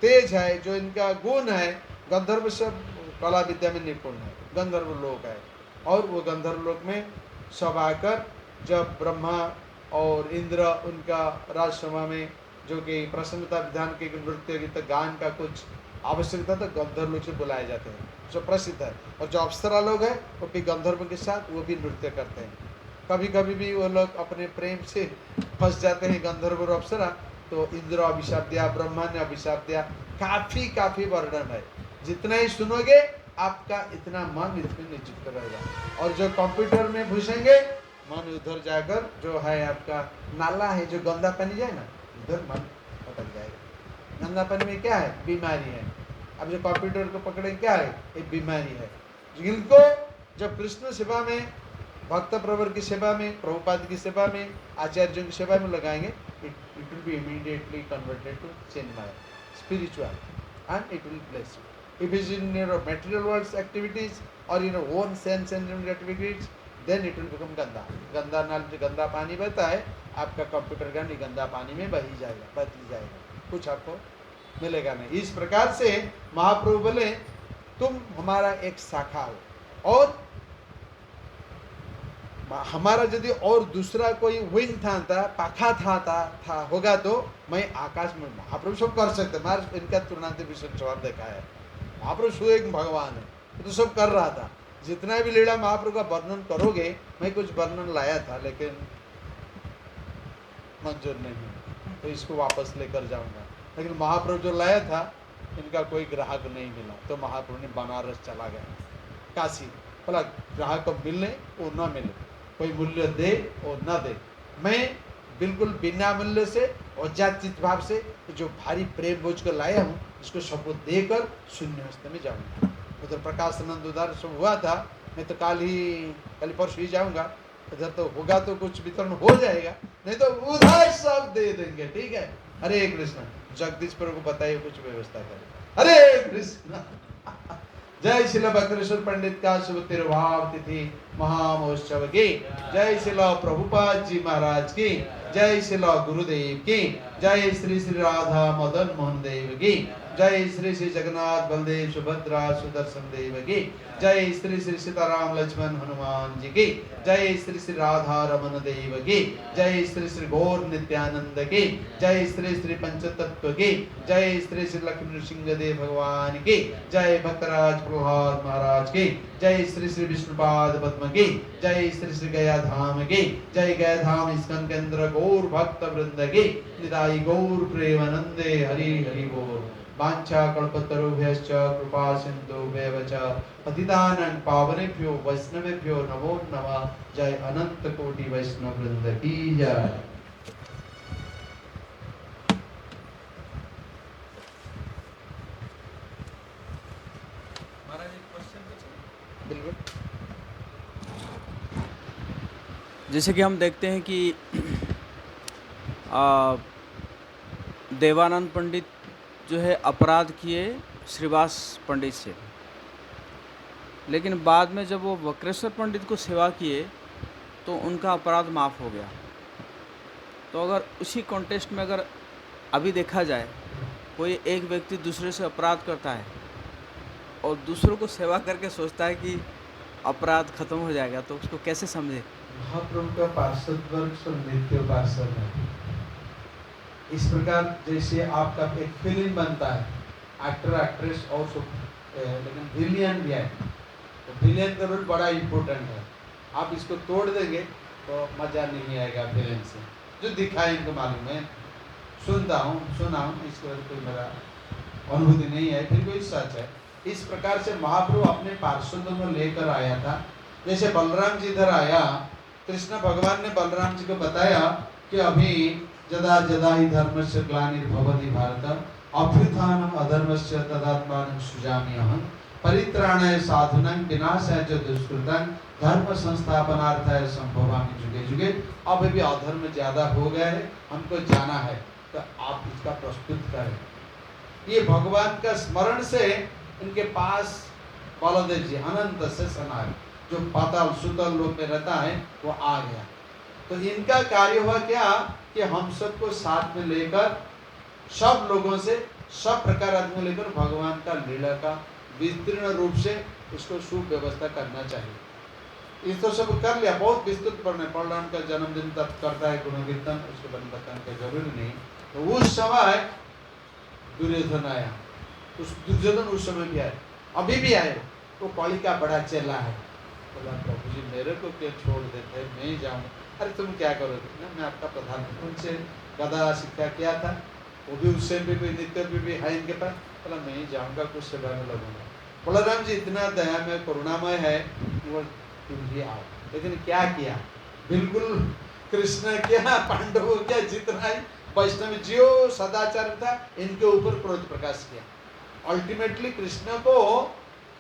तेज है, जो इनका गुण है, गंधर्व सब कला विद्या में निपुण है, गंधर्व लोक है, और वो गंधर्व लोक में सब आकर जब ब्रह्मा और इंद्र उनका राजसभा में जो कि प्रसन्नता विधान के नृत्य गीत गान का कुछ आवश्यकता, तो गंधर्व लोग से बुलाए जाते हैं, जो प्रसिद्ध है। और जो अप्सरा लोग हैं वो भी गंधर्व के साथ वो भी नृत्य करते हैं। कभी कभी भी वो लोग अपने प्रेम से फंस जाते हैं, गंधर्व और अप्सरा, तो इंद्र अभिशाप दिया, ब्रह्मा ने अभिशाप दिया, काफी वर्णन है। जितना ही सुनोगे आपका इतना मन इसमें निश्चित रहेगा। और जो कंप्यूटर में घुसेंगे, मन उधर जाकर जो है आपका नाला है, जो गंदा पानी जाए ना, उधर मन पकड़ जाएगा। गंदा पानी में क्या है? बीमारी है। अब जो कंप्यूटर को पकड़े क्या है? एक बीमारी है। जिनको जब कृष्ण सेवा में, भक्त प्रवर की सेवा में, प्रभुपाद की सेवा में, आचार्यों की सेवा में लगाएंगे, it will be immediately converted to chenmaya, spiritual, and it will bless you. If it is in your material world's activities or in your own sense and activities, then it will become ganda. गंदा नाल जो गंदा पानी बहता है, आपका computer का नहीं गंदा पानी में बही जाएगा, बदल जाएगा, कुछ आपको मिलेगा नहीं। इस प्रकार से महाप्रभु बोले, तुम हमारा एक शाखा हो, और हमारा यदि और दूसरा कोई विंग था पाखा था होगा, तो मैं आकाश में, महाप्रभु सब कर सकते, मार इनका तुरंत विष्णु जवाब देखा है। महाप्रभु स्वयं भगवान है, तो सब कर रहा था। जितना भी लीला महाप्रभु का वर्णन करोगे, मैं कुछ वर्णन लाया था लेकिन मंजूर नहीं, तो इसको वापस लेकर जाऊंगा। लेकिन महाप्रभु जो लाया था, इनका कोई ग्राहक नहीं मिला, तो महाप्रभु ने बनारस चला गया, काशी। बोला ग्राहक को मिलने और न मिले, कोई मूल्य दे और न दे, मैं बिल्कुल बिना मूल्य से और जाचित भाव से जो भारी प्रेम बोझ कर लाया हूँ, इसको सबको देकर शून्य हस्त में जाऊँगा। उधर प्रकाशानंद उधर सब हुआ था, मैं तो कल परसों ही जाऊँगा। इधर तो होगा तो कुछ वितरण हो जाएगा, नहीं तो उधर सब दे देंगे। ठीक है, हरे कृष्ण। जगदीशपुर को बताइए कुछ व्यवस्था करें। हरे कृष्ण। जय श्रील भक्तेश्वर पंडित का शुभ तिरुभाव तिथि महामहोत्सव की जय। श्रील प्रभुपाद जी महाराज की जय। श्रील गुरुदेव की जय। श्री श्री राधा मदन मोहन देव की जय। श्री श्री जगन्नाथ बलदेव सुभद्रा सुदर्शन देव की जय। श्री श्री सीताराम लक्ष्मण हनुमान जी की जय। श्री श्री राधा रमन देव की जय। श्री श्री गौर नित्यानंद की जय। श्री श्री पंचतत्व की जय। श्री श्री लक्ष्मी नृसिंह देव भगवान की जय। भक्तराज प्रहलाद महाराज की जय। श्री श्री विष्णुपाद पद्म की जय। श्री श्री गया धाम की जय। गया धाम इस्कन केंद्र गौर भक्त वृंद की निताई गौर प्रेमानंदे हरि हरि बोल। वाञ्छा कल्पतरुभ्यश्च कृपा सिन्धुभ्येव च पतितानां पावनेभ्यो वैष्णवेभ्यो नमो नमः। जय अनंत कोटि वैष्णव वृंद की जय। महाराज एक क्वेश्चन पूछें? बिल्कुल। जैसे कि हम देखते हैं कि देवानंद पंडित जो है अपराध किए श्रीवास पंडित से, लेकिन बाद में जब वो वक्रेश्वर पंडित को सेवा किए तो उनका अपराध माफ़ हो गया। तो अगर उसी कॉन्टेक्स्ट में अगर अभी देखा जाए, कोई एक व्यक्ति दूसरे से अपराध करता है और दूसरों को सेवा करके सोचता है कि अपराध खत्म हो जाएगा, तो उसको कैसे समझे? महाप्रभु का पार्षद वर्ग सब नित्य पार्षद है। इस प्रकार जैसे आपका एक फिल्म बनता है, एक्टर एक्ट्रेस और सब, लेकिन विलियन भी है, तो विलियन का रोल बड़ा इम्पोर्टेंट है। आप इसको तोड़ देंगे तो मज़ा नहीं आएगा फिल्म से। जो दिखाए इनको मालूम है, सुना हूँ, इसके बाद कोई मेरा अनुभूति नहीं है, फिर कोई सच है। इस प्रकार से महाप्रभु अपने पार्षदों को लेकर आया था। जैसे बलराम जी इधर आया, कृष्ण भगवान ने बलराम जी को बताया कि अभी जदा जदा ही धर्मस्य ग्लानिर्भवति भारत अभ्युत्थानम् अधर्मस्य तदात्मानं सृजामि अहं। परित्राणाय साधुनां विनाशाय च दुष्कृतां धर्म संस्थापनार्थाय संभवामि जुगे जुगे। अब भी अधर्म ज्यादा हो गया है, हमको जाना है, तो आप इसका प्रस्तुत करें। ये भगवान का स्मरण से इनके पास बलदेव जी अनंत से सनाय जो पाताल सुतल लोक में रहता है वो आ गया। तो इनका कार्य हुआ क्या कि हम सबको साथ में लेकर सब लोगों से सब प्रकार आदमी लेकर भगवान का लीला का विस्तीर्ण रूप से उसको सुव्यवस्था करना चाहिए। इस तो सब कर लिया, बहुत विस्तृत पढ़ने बलराम का जन्मदिन तक करता है गुणकीर्तन, उसके बारे में बताने का जरूरी नहीं। तो उस समय दुर्योधन आया, उस दुर्योधन उस समय भी आए, अभी भी आए, वो कौली का बड़ा चेला है। बोला प्रभु जी मेरे को क्यों छोड़ देते, मैं ही जाऊँ। अरे तुम क्या करोगे ना, मैं आपका प्रधान, उनसे गदा शिक्षा किया था, वो भी उससे भी कोई नित्य भी है इनके पास। बोला मैं ही जाऊँगा, कुछ सेवा में लगूंगा। बलराम जी इतना दया में करुणामय है, वो तुम भी आओ। लेकिन क्या किया, बिल्कुल कृष्ण क्या पांडवों क्या जितना ही वैष्णव जो सदाचार था इनके ऊपर क्रोध प्रकाश किया। अल्टीमेटली कृष्ण को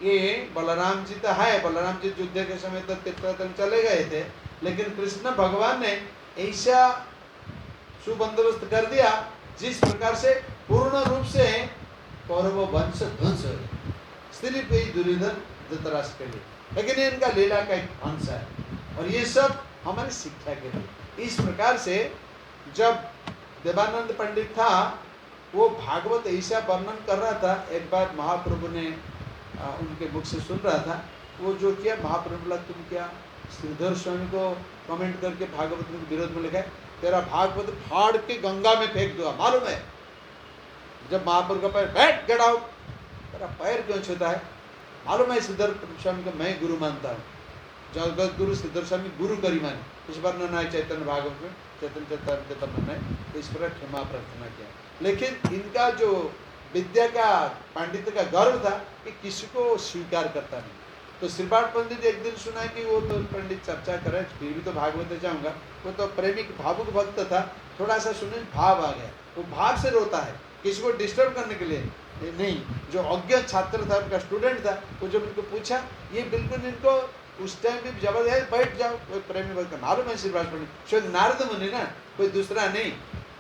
ये बलराम जी तो है, बलराम जी युद्ध के समय तो तीर्थयात्रा चले गए थे, लेकिन कृष्ण भगवान ने ऐसा सुबंदोबस्त कर दिया जिस प्रकार से पूर्ण रूप से कौरव वंश ध्वंस हो गया, सिर्फ यही दुर्योधन धृतराष्ट्र के लिए। लेकिन ये इनका लीला का एक अंश है और ये सब हमारी शिक्षा के लिए। इस प्रकार से जब देवानंद पंडित था वो भागवत ऐसा वर्णन कर रहा था, एक बार महाप्रभु ने उनके मुख से सुन रहा था, वो जो किया महाप्रभु बोला तुम क्या श्रीधर स्वामी को कमेंट करके भागवत के विरोध में लिखा है, तेरा भागवत फाड़ के गंगा में फेंक दूंगा, मालूम है। जब महाप्रभु का पैर बैठ गेट आउट, तेरा पैर क्यों छूता है, मालूम है श्रीधर स्वामी को मैं गुरु मानता हूँ, जगत गुरु श्रीधर स्वामी गुरु करी माने। इस बार न चैतन्य भागवत में चैतन्य चैतन्य ने तो इस पर क्षमा प्रार्थना किया। लेकिन इनका जो विद्या का पांडित्य का गर्व था कि किसी को स्वीकार करता नहीं। तो श्रीपाद पंडित एक दिन सुना कि वो तो पंडित चर्चा करे, फिर भी तो भागवत जाऊंगा, वो तो प्रेमिक भावुक भक्त था, थोड़ा सा सुने भाव आ गया, वो भाव से रोता है, किसी को डिस्टर्ब करने के लिए नहीं। जो अज्ञ छात्र था, उनका स्टूडेंट था, वो जब इनको पूछा, ये बिल्कुल इनको उस टाइम भी जबरदस्त बैठ जाओ, कोई प्रेमी भक्त मालूम है श्रीपाद पंडित स्वयं नारद मुनि ना, कोई दूसरा नहीं।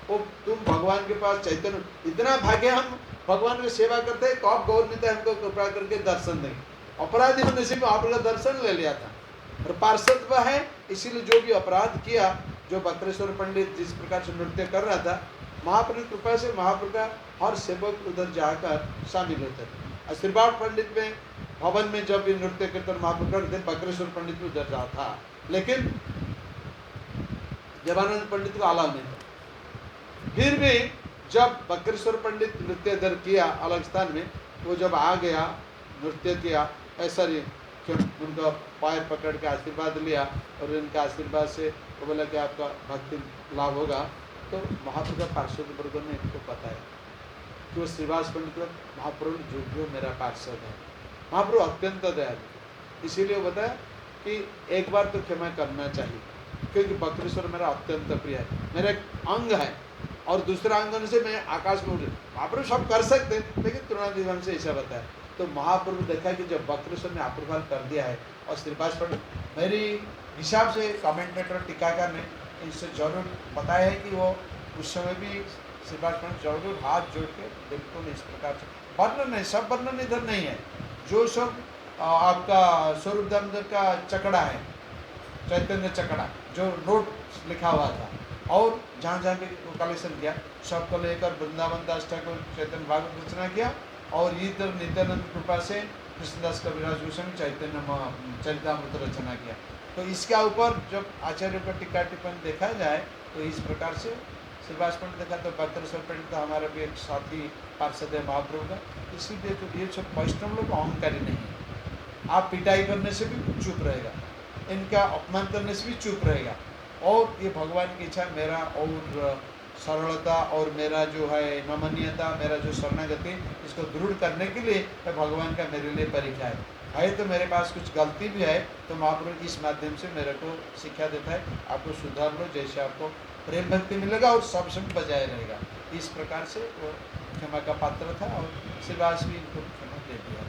वो तुम भगवान के पास चैतन्य इतना भाग्य, हम भगवान की सेवा करते हैं, कब गौर मिलता है हमको कृपा करके दर्शन देंगे। अपराधी होने से भी आपका दर्शन ले लिया था और पार्षद वह है, इसीलिए जो भी अपराध किया, जो बक्रेश्वर पंडित जिस प्रकार से नृत्य कर रहा था, महाप्रभु कृपा से महाप्रभु का हर सेवक उधर जाकर शामिल होते थे। श्रीपाद पंडित में भवन में जब भी नृत्य कीर्तन महाप्रभु करते, बक्रेश्वर पंडित भी उधर जा था, लेकिन देवानंद पंडित को अलाउ नहीं था। फिर भी जब बक्रेश्वर पंडित नृत्य इधर किया अलग स्थान में, वो जब आ गया नृत्य किया, ऐसा उनका पैर पकड़ के आशीर्वाद लिया और इनका आशीर्वाद से वो बोला कि आपका भक्ति लाभ होगा। तो महाप्रभु का पार्षद वर्ग ने इनको बताया कि वो श्रीवास पंडित महाप्रभु जो मेरा पार्षद है। महाप्रभु अत्यंत दयालु, इसीलिए वो बताया कि एक बार तो क्षमा करना चाहिए, क्योंकि बक्रेश्वर मेरा अत्यंत प्रिय है, मेरा एक अंग है और दूसरा अंग से मैं आकाश में उड़। महाप्रभु सब कर सकते लेकिन तुरंत से ऐसा बताया। तो महाप्रभु देखा कि जब बक्रेश्वर ने अप्रूवल कर दिया है और श्रीपाद पंडित, मेरी हिसाब से कमेंटेटर टीकाकार ने इससे जरूर बताया है कि वो उस समय भी श्रीपाद पंडित जरूर हाथ जोड़ के बिल्कुल इस प्रकार से वर्णन नहीं, सब वर्णन इधर नहीं है, जो सब आपका स्वरूप दामोदर का चकड़ा है, चैतन्य चकड़ा जो नोट लिखा हुआ था, और जहाँ जहाँ भी कलेक्शन किया सबको लेकर वृंदावन दास ठाकुर चैतन्य भागवत रचना किया और इधर नित्यानंद कृपा से कृष्णदास कविराज गोस्वामी चैतन्य चरितामृत रचना किया। तो इसके ऊपर जब आचार्य का टीका टिप्पणी देखा जाए तो इस प्रकार से श्रीवास पंडित देखा तो बक्रेश्वर पंडित तो हमारा भी एक साथी पार्षद है महाप्रभु का, इसीलिए तो ये सब वैष्णव लोग अहंकारी नहीं है। आप पिटाई करने से भी चुप रहेगा, इनका अपमान करने से भी चुप रहेगा, और ये भगवान की इच्छा मेरा और सरलता और मेरा जो है नमनीयता, मेरा जो शरणागति, इसको दृढ़ करने के लिए भगवान का मेरे लिए परीक्षा है तो मेरे पास कुछ गलती भी है तो महाप्रभु इस माध्यम से मेरे को शिक्षा देता है, आपको सुधार लो, जैसे आपको प्रेम भक्ति मिलेगा और सब समय बजाय रहेगा। इस प्रकार से वो क्षमा का पात्र था और श्रीवास भी इनको क्षमा दे दिया।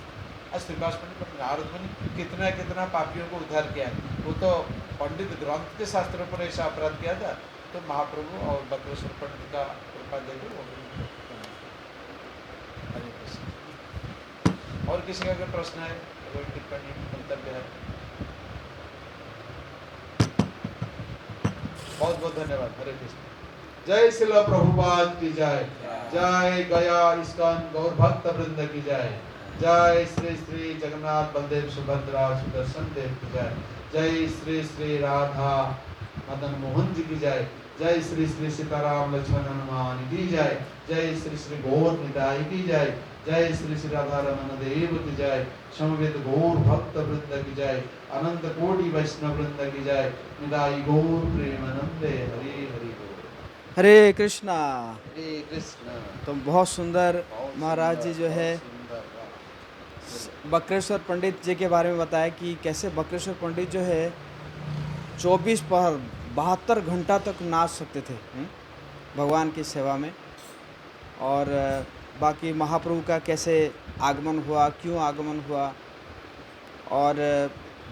आज श्रीवास पंडित पर नारद मुनि कितना कितना पापियों को उद्धार किया। वो तो पंडित ग्रंथ के शास्त्रों पर ऐसा अपराध किया था, तो महाप्रभु और बक्रेश्वर पंडित का कृपा देकर वो भी। हरे कृष्ण। और किसी का अगर प्रश्न है, कोई टिप्पणी मंतव्य है? बहुत बहुत धन्यवाद। हरे कृष्ण। जय श्रील प्रभुपाद की जय। जय गया इस्कॉन गौर भक्त वृंद की जय। जय श्री श्री जगन्नाथ बलदेव सुभद्रा सुदर्शन देव की जय। जय श्री श्री राधा मदन मोहन जी की जय। जय श्री श्री सीताराम लक्ष्मण हनुमान की जय। जय श्री श्री गौर निताई की जय। जय श्री श्री राधा रमन देव की जय। समवेत गौर भक्त वृंद की जय। अनंत कोटि वैष्णव वृंद की जय। निताई गौर प्रेमानंदे। हरे हरि बोल। हरे कृष्णा। हरे कृष्ण। तो बहुत सुंदर महाराज जी जो है बक्रेश्वर पंडित जी के बारे में बताया कि कैसे बक्रेश्वर पंडित जो है 24 पर 72 घंटा तक नाच सकते थे भगवान की सेवा में। और बाकी महाप्रभु का कैसे आगमन हुआ, क्यों आगमन हुआ, और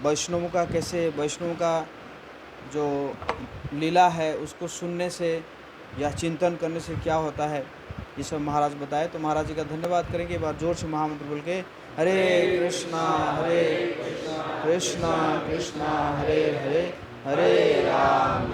वैष्णवों का कैसे, वैष्णव का जो लीला है उसको सुनने से या चिंतन करने से क्या होता है, ये सब महाराज बताए। तो महाराज जी का धन्यवाद करेंगे। एक बार जोर से महामंत्र बोल के हरे कृष्णा कृष्णा कृष्णा हरे हरे, हरे राम